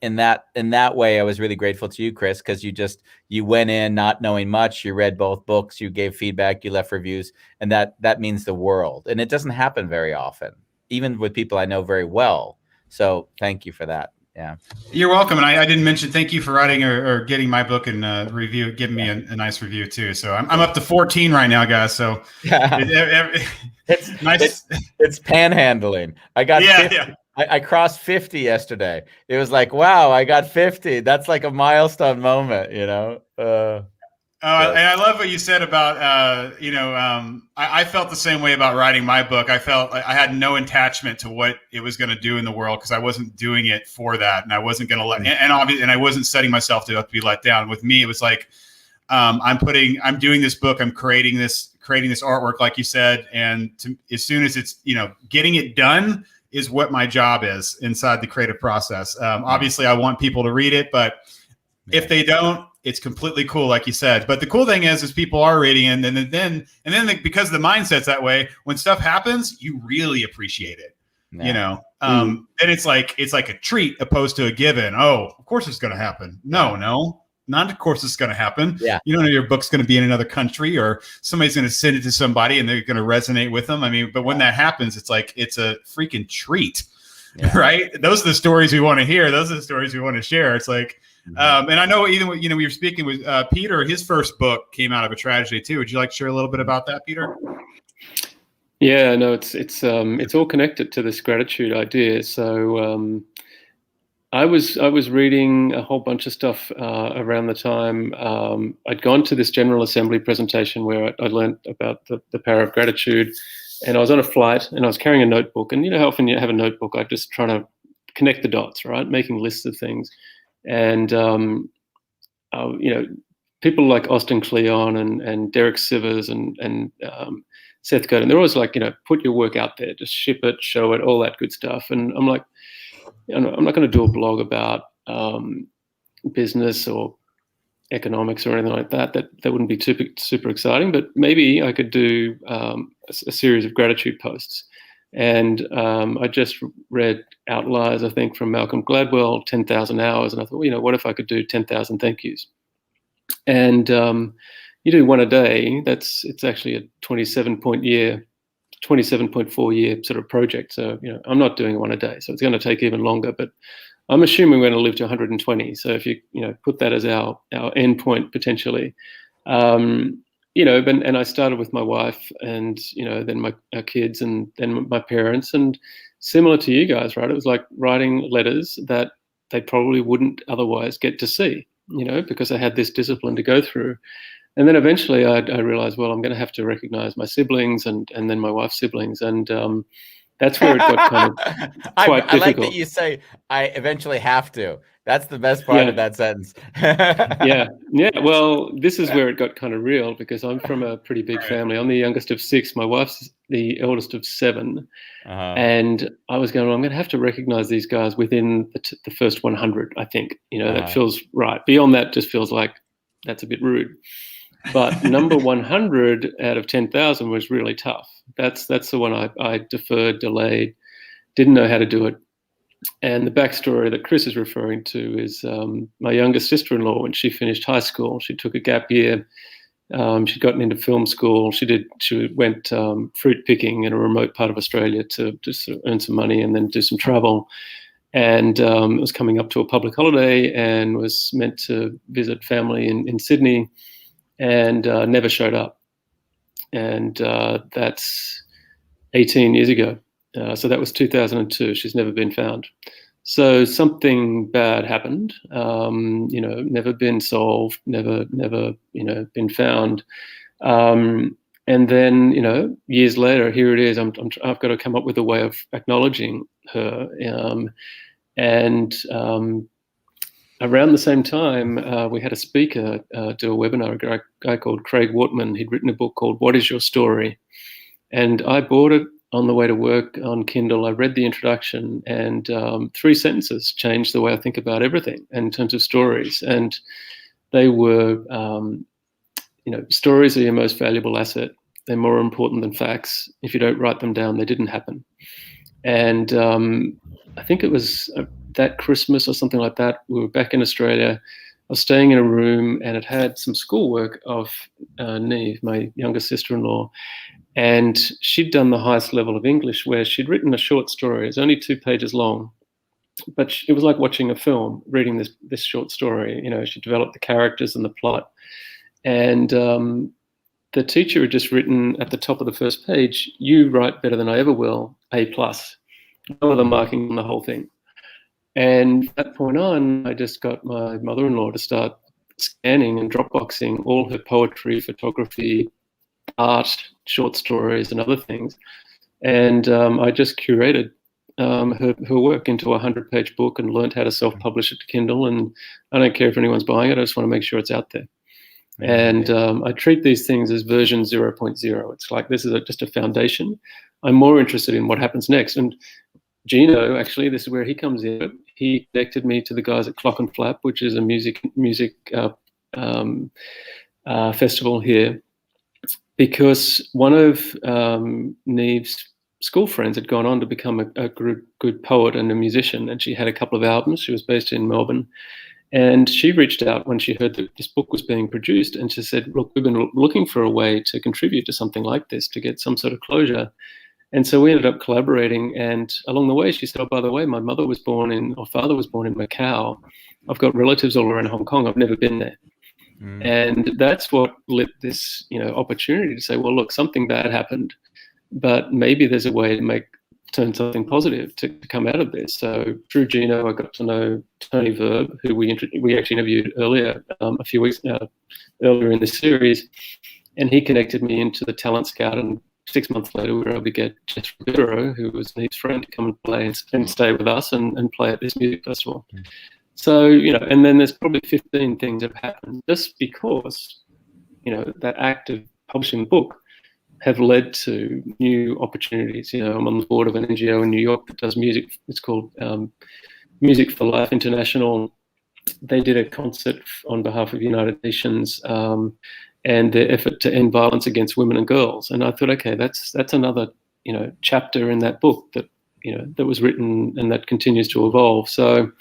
In that way, I was really grateful to you, Chris, because you went in not knowing much. You read both books, you gave feedback, you left reviews, and that means the world. And it doesn't happen very often, even with people I know very well. So thank you for that. Yeah, you're welcome. And I didn't mention thank you for writing or getting my book and review, giving me a nice review too. So I'm up to 14 right now, guys. So it's nice. It's panhandling. I got 50. Yeah. I crossed 50 yesterday. It was like, wow, I got 50. That's like a milestone moment, you know. And I love what you said about, I felt the same way about writing my book. I felt I had no attachment to what it was going to do in the world, because I wasn't doing it for that, and I wasn't going to let, and I wasn't setting myself to be let down. With me, it was like, I'm doing this book, I'm creating this artwork, like you said, and as soon as it's, getting it done is what my job is inside the creative process. Obviously, I want people to read it, but if they don't, it's completely cool, like you said. But the cool thing is people are reading it, and then because the mindset's that way, when stuff happens, you really appreciate it. Yeah. And it's like a treat opposed to a given. Oh, of course it's going to happen. No, not of course it's going to happen. Yeah. You don't know your book's going to be in another country, or somebody's going to send it to somebody and they're going to resonate with them. I mean, but when that happens, it's like it's a freaking treat, right? Those are the stories we want to hear. Those are the stories we want to share. It's like. And I know even we were speaking with Peter. His first book came out of a tragedy too. Would you like to share a little bit about that, Peter? Yeah, no, it's all connected to this gratitude idea. So I was reading a whole bunch of stuff around the time I'd gone to this General Assembly presentation where I learned about the power of gratitude, and I was on a flight and I was carrying a notebook. And you know how often you have a notebook, like just trying to connect the dots, right? Making lists of things. And, people like Austin Kleon and Derek Sivers and Seth Godin, they're always like, put your work out there, just ship it, show it, all that good stuff. And I'm like, I'm not going to do a blog about business or economics or anything like that. That wouldn't be super exciting, but maybe I could do a series of gratitude posts. And I just read Outliers, I think, from Malcolm Gladwell, 10,000 Hours. And I thought, what if I could do 10,000 thank yous? And you do one a day. It's actually a 27.4 year sort of project. So, I'm not doing one a day. So it's going to take even longer. But I'm assuming we're going to live to 120. So if you, put that as our end point potentially, and I started with my wife and, then our kids and then my parents, and similar to you guys, right? It was like writing letters that they probably wouldn't otherwise get to see, because I had this discipline to go through. And then eventually I realized, well, I'm going to have to recognize my siblings and then my wife's siblings. And that's where it got kind of quite difficult. I like that you say, I eventually have to. That's the best part of that sentence. Yeah. Well, this is where it got kind of real, because I'm from a pretty big family. I'm the youngest of 6. My wife's the eldest of 7. And I was going, well, I'm going to have to recognize these guys within the first 100, I think. That feels right. Beyond that just feels like that's a bit rude. But number 100 out of 10,000 was really tough. That's the one I deferred, delayed, didn't know how to do it. And the backstory that Chris is referring to is my youngest sister-in-law, when she finished high school, she took a gap year. She'd gotten into film school. She went fruit picking in a remote part of Australia to sort of earn some money and then do some travel. and it was coming up to a public holiday and was meant to visit family in Sydney, and never showed up. And that's 18 years ago. So that was 2002. She's never been found. So something bad happened, never been solved, never, been found. And then, years later, here it is. I've got to come up with a way of acknowledging her. Around the same time, we had a speaker do a webinar, a guy called Craig Wortman. He'd written a book called "What Is Your Story?" And I bought it on the way to work on Kindle. I read the introduction, and 3 sentences changed the way I think about everything in terms of stories. And they were, stories are your most valuable asset. They're more important than facts. If you don't write them down, they didn't happen. And I think it was that Christmas or something like that. We were back in Australia. I was staying in a room, and it had some schoolwork of Neve, my younger sister-in-law. And she'd done the highest level of English, where she'd written a short story. It was only 2 pages long, but it was like watching a film, reading this short story. She developed the characters and the plot. And the teacher had just written at the top of the first page, "You write better than I ever will, A+." No other marking on the whole thing. And from that point on, I just got my mother-in-law to start scanning and Dropboxing all her poetry, photography, art, short stories, and other things. And I just curated her work into a 100-page book and learned how to self-publish it to Kindle. And I don't care if anyone's buying it. I just want to make sure it's out there. And I treat these things as version 0.0. It's like, this is just a foundation. I'm more interested in what happens next. And Gino, actually, this is where he comes in. He connected me to the guys at Clock and Flap, which is a music festival here, because one of Neve's school friends had gone on to become a good poet and a musician, and she had a couple of albums. She was based in Melbourne, and she reached out when she heard that this book was being produced, and she said, "Look, we've been looking for a way to contribute to something like this, to get some sort of closure." And so we ended up collaborating, and along the way she said, "Oh, by the way, my father was born in Macau. I've got relatives all around Hong Kong. I've never been there." And that's what lit this, opportunity to say, well, look, something bad happened, but maybe there's a way to turn something positive to come out of this. So through Gino, I got to know Tony Verb, who we actually interviewed earlier, a few weeks earlier in the series, and he connected me into the Talent Scout. And 6 months later, we were able to get Jess Ribeiro, who was Neve's friend, to come and play and stay with us and play at this music festival. So, and then there's probably 15 things that have happened just because, that act of publishing the book have led to new opportunities. I'm on the board of an NGO in New York that does music. It's called Music for Life International. They did a concert on behalf of the United Nations and their effort to end violence against women and girls. And I thought, okay, that's another, chapter in that book that, that was written and that continues to evolve. So,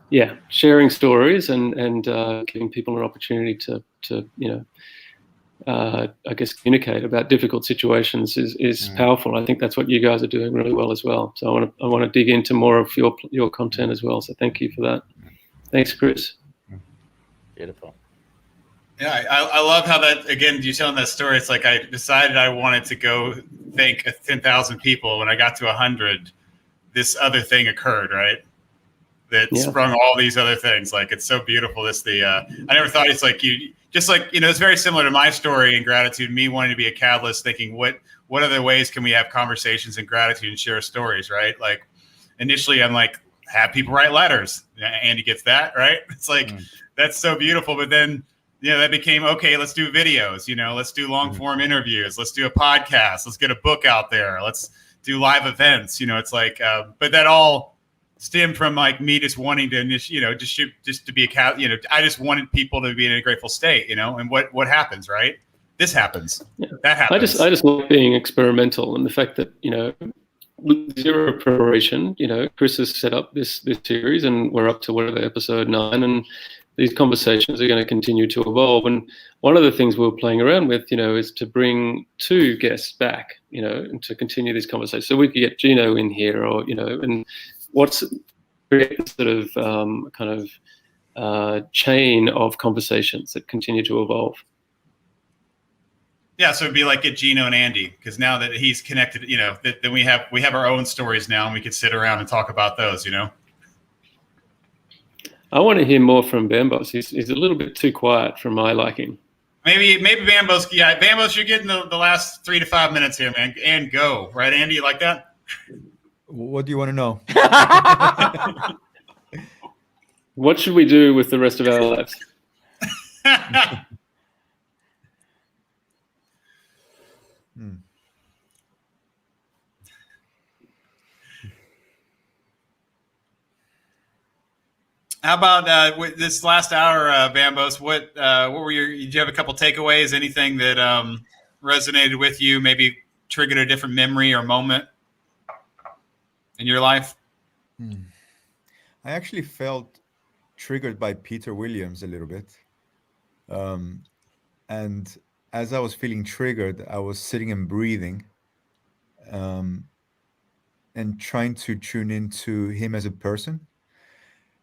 yeah, sharing stories and giving people an opportunity to I guess communicate about difficult situations is powerful. I think that's what you guys are doing really well as well. So I want to dig into more of your content as well. So thank you for that. Thanks, Chris. Beautiful. Yeah, I love how that, again, you telling that story. It's like I decided I wanted to go thank 10,000 people. When I got to 100, this other thing occurred, right? That sprung all these other things. Like, it's so beautiful. I never thought it's like it's very similar to my story in gratitude, me wanting to be a catalyst, thinking what other ways can we have conversations in gratitude and share stories, right? Like, initially I'm like, have people write letters. Andy gets that, right? It's like, that's so beautiful. But then, that became, okay, let's do videos, let's do long form interviews. Let's do a podcast. Let's get a book out there. Let's do live events. It's like, but that all stemmed from like me just wanting to, just to be a cat. I just wanted people to be in a grateful state, and what happens, right? This happens. Yeah. That happens. I just love being experimental, and the fact that, zero preparation, Chris has set up this series, and we're up to whatever episode 9, and these conversations are going to continue to evolve. And one of the things we're playing around with, is to bring 2 guests back, and to continue these conversations. So we could get Gino in here, or, and what's create this sort of chain of conversations that continue to evolve. Yeah, so it'd be like get Gino and Andy, because now that he's connected, then we have our own stories now, and we could sit around and talk about those. I want to hear more from Bambos. He's a little bit too quiet for my liking. Maybe Bambos. Yeah, Bambos, you're getting the last 3 to 5 minutes here, man. And go, right, Andy? You like that? What do you want to know? What should we do with the rest of our lives? How about with this last hour, Bambos? What were did you have a couple takeaways? Anything that resonated with you? Maybe triggered a different memory or moment in your life? I actually felt triggered by Peter Williams a little bit. And as I was feeling triggered, I was sitting and breathing and trying to tune into him as a person.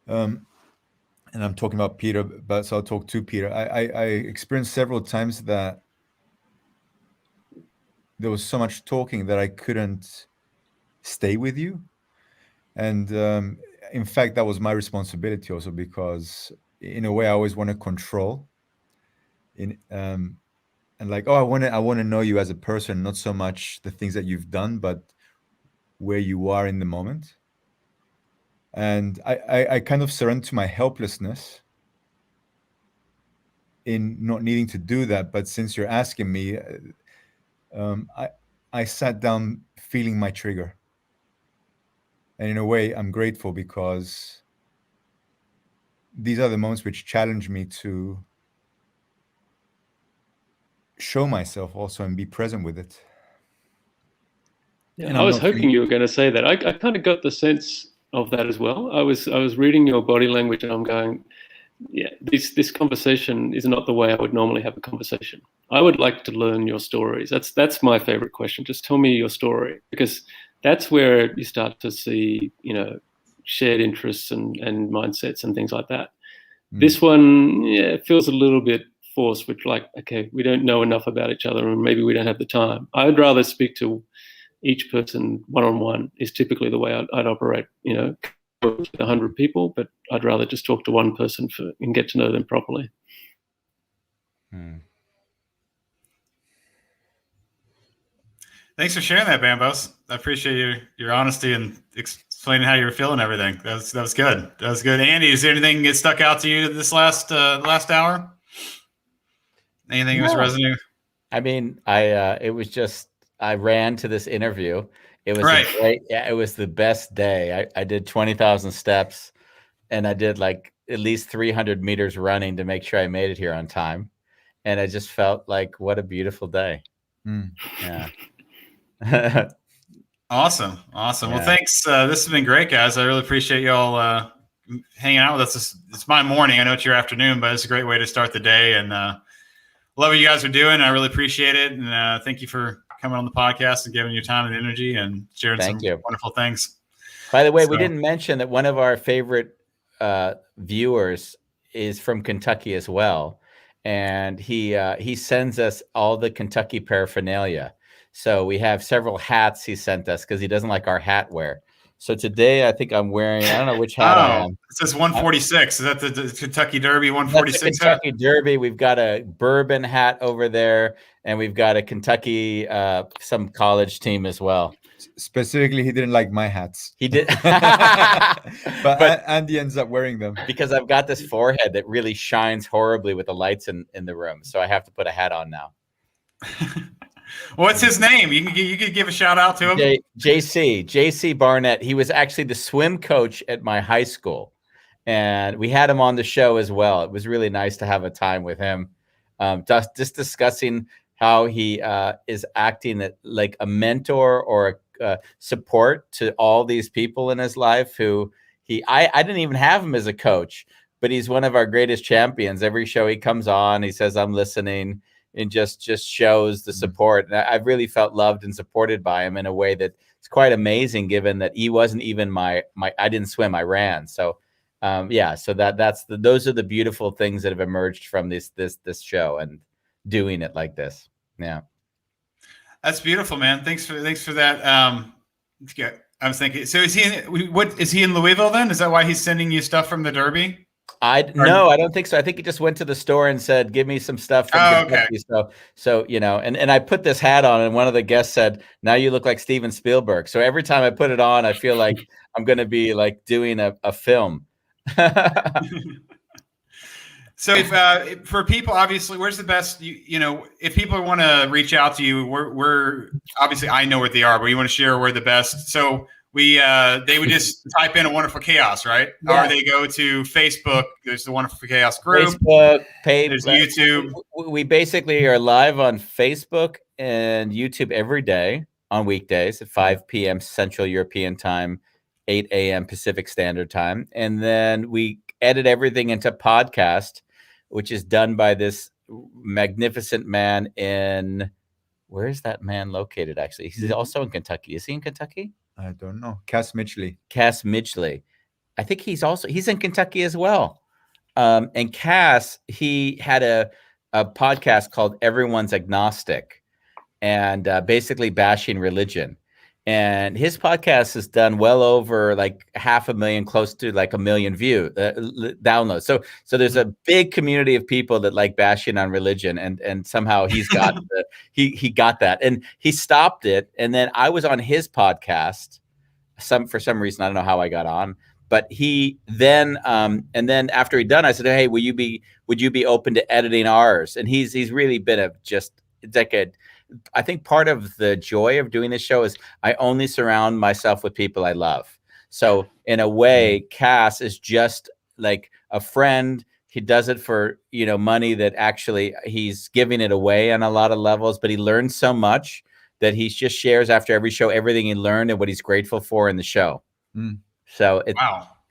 And I'm talking about Peter, but so I'll talk to Peter. I experienced several times that there was so much talking that I couldn't stay with you. And in fact, that was my responsibility also, because in a way I always want to control and like, I want to know you as a person, not so much the things that you've done, but where you are in the moment. And I kind of surrender to my helplessness in not needing to do that. But since you're asking me, I sat down feeling my trigger. And in a way, I'm grateful, because these are the moments which challenge me to show myself also and be present with it. Yeah, I was hoping you were going to say that. I kind of got the sense of that as well. I was reading your body language, and I'm going, yeah, this conversation is not the way I would normally have a conversation. I would like to learn your stories. That's my favorite question. Just tell me your story, because that's where you start to see, shared interests and mindsets and things like that. This one, it feels a little bit forced, which like, okay, we don't know enough about each other, and maybe we don't have the time. I would rather speak to each person one-on-one is typically the way I'd operate, with 100 people, but I'd rather just talk to one person and get to know them properly. Thanks for sharing that, Bambos. I appreciate your honesty and explaining how you were feeling everything. That was good. That was good. Andy, is there anything that stuck out to you this last hour? Anything that was resonating? I mean, it was just, I ran to this interview. It was it was the best day. I did 20,000 steps, and I did like at least 300 meters running to make sure I made it here on time. And I just felt like, what a beautiful day. Yeah. Awesome. Yeah. Well, thanks. This has been great, guys. I really appreciate y'all hanging out with us. It's my morning. I know it's your afternoon, but it's a great way to start the day. And love what you guys are doing. I really appreciate it. And thank you for coming on the podcast and giving your time and energy and sharing some wonderful things. By the way, we didn't mention that one of our favorite viewers is from Kentucky as well. And he sends us all the Kentucky paraphernalia. So we have several hats he sent us because he doesn't like our hat wear. So today I think I'm wearing, I don't know which hat I am. It says 146. Is that the Kentucky Derby 146 That's the Kentucky Derby. We've got a bourbon hat over there, and we've got a Kentucky, some college team as well. Specifically, he didn't like my hats. He did. but Andy ends up wearing them. Because I've got this forehead that really shines horribly with the lights in the room. So I have to put a hat on now. What's his name? You could give a shout out to him. JC Barnett. He was actually the swim coach at my high school, and we had him on the show as well. It was really nice to have a time with him, just discussing how he is acting like a mentor or a support to all these people in his life. I didn't even have him as a coach, but he's one of our greatest champions. Every show he comes on, he says, "I'm listening." And just shows the support. And I've really felt loved and supported by him in a way that it's quite amazing given that he wasn't even my I didn't swim, I ran. So yeah, so those are the beautiful things that have emerged from this show and doing it like this. Yeah. That's beautiful, man. Thanks for that. Yeah, I was thinking, so is he in Louisville then? Is that why he's sending you stuff from the Derby? No, I don't think so. I think he just went to the store and said, "Give me some stuff from Kentucky." Okay. So you know, and I put this hat on, and one of the guests said, "Now you look like Steven Spielberg." So every time I put it on, I feel like I'm going to be like doing a film. So if for people, obviously, where's the best? You know, if people want to reach out to you, we're obviously, I know where they are, but you want to share where the best. So they would just type in A Wonderful Chaos, right? Yeah. Or they go to Facebook. There's the Wonderful Chaos group. Facebook page. There's YouTube. We basically are live on Facebook and YouTube every day on weekdays at 5 p.m. Central European Time, 8 a.m. Pacific Standard Time, and then we edit everything into podcast, which is done by this magnificent man in, where is that man located? Actually, he's also in Kentucky. Is he in Kentucky? I don't know. Cass Midgley. Cass Midgley. I think he's in Kentucky as well. And Cass, he had a podcast called Everyone's Agnostic, and basically bashing religion. And his podcast has done well over like 500,000, close to like 1 million downloads. So there's a big community of people that like bashing on religion, and somehow he's got he got that, and he stopped it. And then I was on his podcast. For some reason, I don't know how I got on, but he then and then after he'd done, I said, "Hey, would you be open to editing ours?" And he's really been just like I think part of the joy of doing this show is I only surround myself with people I love. So in a way, Cass is just like a friend. He does it for, money that actually he's giving it away on a lot of levels, but he learns so much that he just shares after every show everything he learned and what he's grateful for in the show. So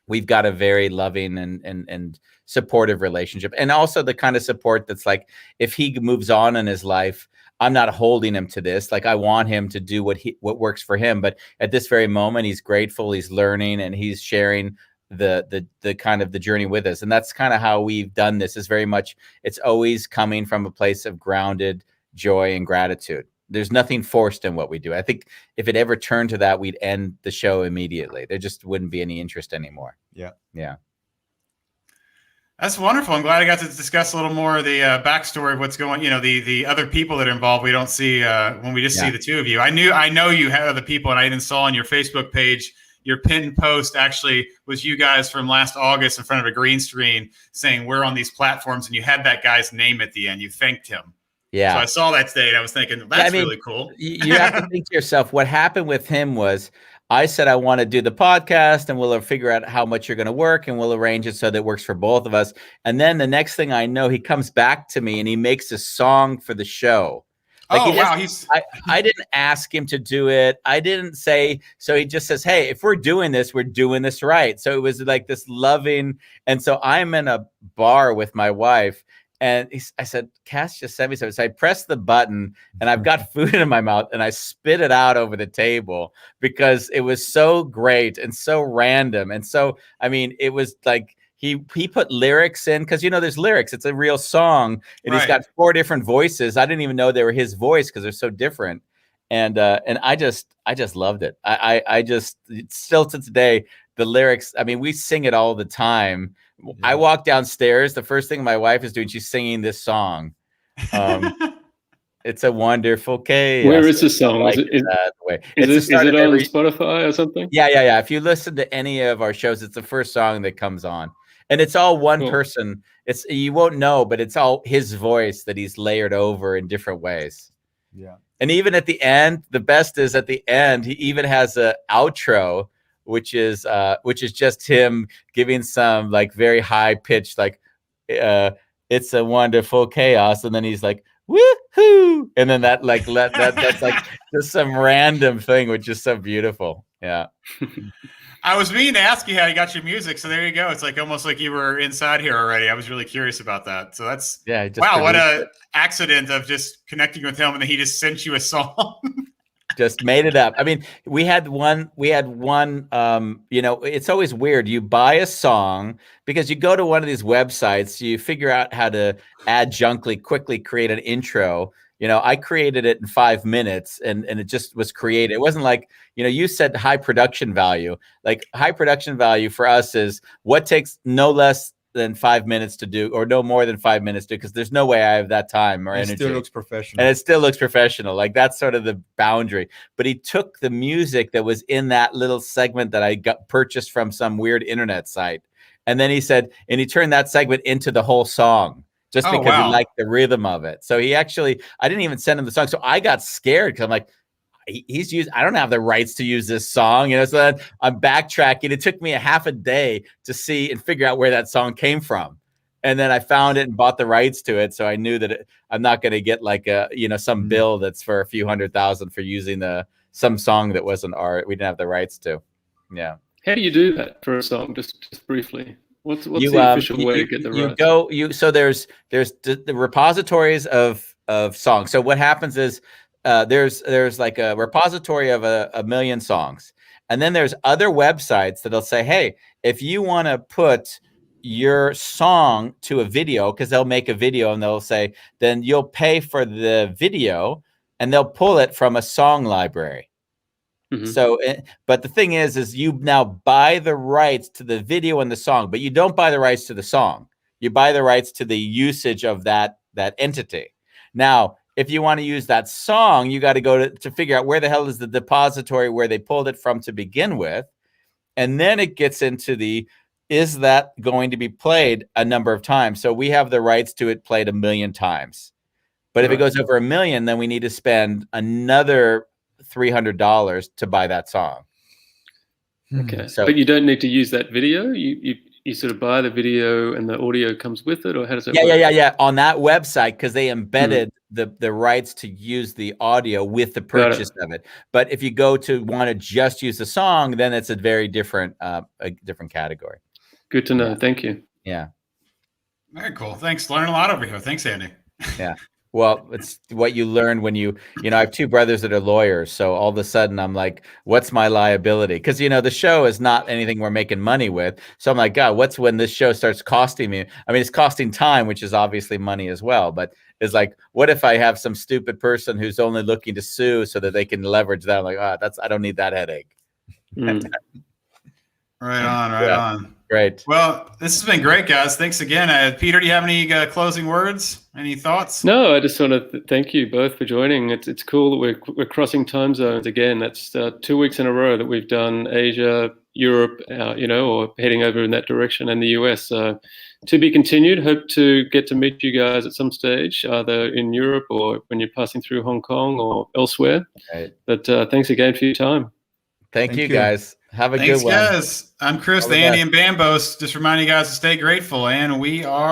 we've got a very loving and supportive relationship, and also the kind of support that's like, if he moves on in his life, I'm not holding him to this. Like, I want him to do what works for him. But at this very moment, he's grateful, he's learning, and he's sharing the kind of the journey with us. And that's kind of how we've done this. Is very much, it's always coming from a place of grounded joy and gratitude. There's nothing forced in what we do. I think if it ever turned to that, we'd end the show immediately. There just wouldn't be any interest anymore. Yeah. That's wonderful. I'm glad I got to discuss a little more of the backstory of what's going. The other people that are involved. We don't see when we just see the two of you. I know you had other people, and I even saw on your Facebook page, your pinned post actually was you guys from last August in front of a green screen saying we're on these platforms, and you had that guy's name at the end. You thanked him. Yeah. So I saw that today, and I was thinking that's really cool. You have to think to yourself, what happened with him was, I said, I want to do the podcast, and we'll figure out how much you're going to work, and we'll arrange it so that it works for both of us. And then the next thing I know, he comes back to me and he makes a song for the show. I didn't ask him to do it. I didn't say, so he just says, hey, if we're doing this right. So it was like this loving. And so I'm in a bar with my wife, and I said, Cass just sent me something. So I pressed the button, and I've got food in my mouth, and I spit it out over the table because it was so great and so random. And so, I mean, it was like he put lyrics in, because, there's lyrics. It's a real song, and He's got 4 different voices. I didn't even know they were his voice because they're so different. And I just loved it. I just, still to today, the lyrics, I mean, we sing it all the time. Yeah. I walk downstairs, the first thing my wife is doing, she's singing this song. It's a wonderful chaos. Where is the song? Is it on Spotify or something? Yeah. If you listen to any of our shows, it's the first song that comes on. And it's all one person. You won't know, but it's all his voice that he's layered over in different ways. Yeah. And even at the end, the best is at the end, he even has an outro, which is just him giving some like very high pitched, like, it's a wonderful chaos. And then he's like, woohoo. And then that's like just some random thing, which is so beautiful. Yeah. I was meaning to ask you how you got your music. So there you go. It's like almost like you were inside here already. I was really curious about that. So that's, wow, what a accident of just connecting with him, and then he just sent you a song. Just made it up. I mean, we had one, you know, it's always weird. You buy a song because you go to one of these websites, you figure out how to quickly create an intro. You know, I created it in 5 minutes and it just was created. It wasn't like, you know, you said high production value. Like high production value for us is what takes no less than 5 minutes to do, or no more than 5 minutes to, because there's no way I have that time or energy. It still looks professional. And it still looks professional. Like that's sort of the boundary. But he took the music that was in that little segment that I got purchased from some weird internet site. And then he said, and he turned that segment into the whole song just because he liked the rhythm of it. So he actually, I didn't even send him the song. So I got scared because I'm like, I don't have the rights to use this song, you know. So then I'm backtracking. It took me a half a day to see and figure out where that song came from, and then I found it and bought the rights to it. So I knew that I'm not going to get like a, you know, some bill that's for a few $100,000 for using some song that wasn't we didn't have the rights to. Yeah. How do you do that for a song? Just briefly. What's the official way to get the rights? So there's the repositories of songs. So what happens is, there's like a repository of a million songs. And then there's other websites that'll say, hey, if you want to put your song to a video, because they'll make a video and they'll say, then you'll pay for the video and they'll pull it from a song library. Mm-hmm. So, but the thing is you now buy the rights to the video and the song, but you don't buy the rights to the song. You buy the rights to the usage of that entity. Now, if you want to use that song, you got to go to figure out where the hell is the depository where they pulled it from to begin with. And then it gets into is that going to be played a number of times? So we have the rights to it played 1 million times. But if it goes over 1 million, then we need to spend another $300 to buy that song. Okay. So, but you don't need to use that video. You sort of buy the video and the audio comes with it, or how does it work? Yeah. On that website, because they embedded the rights to use the audio with the purchase of it. But if you go to want to just use the song, then it's a very different category. Good to know. Yeah. Thank you. Yeah. Very cool. Thanks. Learning a lot over here. Thanks, Andy. Yeah. Well, it's what you learn when you know, I have 2 brothers that are lawyers. So all of a sudden I'm like, what's my liability? Because, you know, the show is not anything we're making money with. So I'm like, God, what's when this show starts costing me? I mean, it's costing time, which is obviously money as well. But it's like, what if I have some stupid person who's only looking to sue so that they can leverage that? I'm like, I don't need that headache. Right on. Great. Well, this has been great, guys. Thanks again. Peter, do you have any closing words? Any thoughts? No, I just want to thank you both for joining. It's cool that we're crossing time zones again. That's 2 weeks in a row that we've done Asia, Europe, you know, or heading over in that direction, and the US. To be continued. Hope to get to meet you guys at some stage, either in Europe or when you're passing through Hong Kong or elsewhere. Right. But thanks again for your time. Thank you, guys. Have a good one. Thanks, guys. I'm Chris, the Andy and Bambos. Just reminding you guys to stay grateful, and we are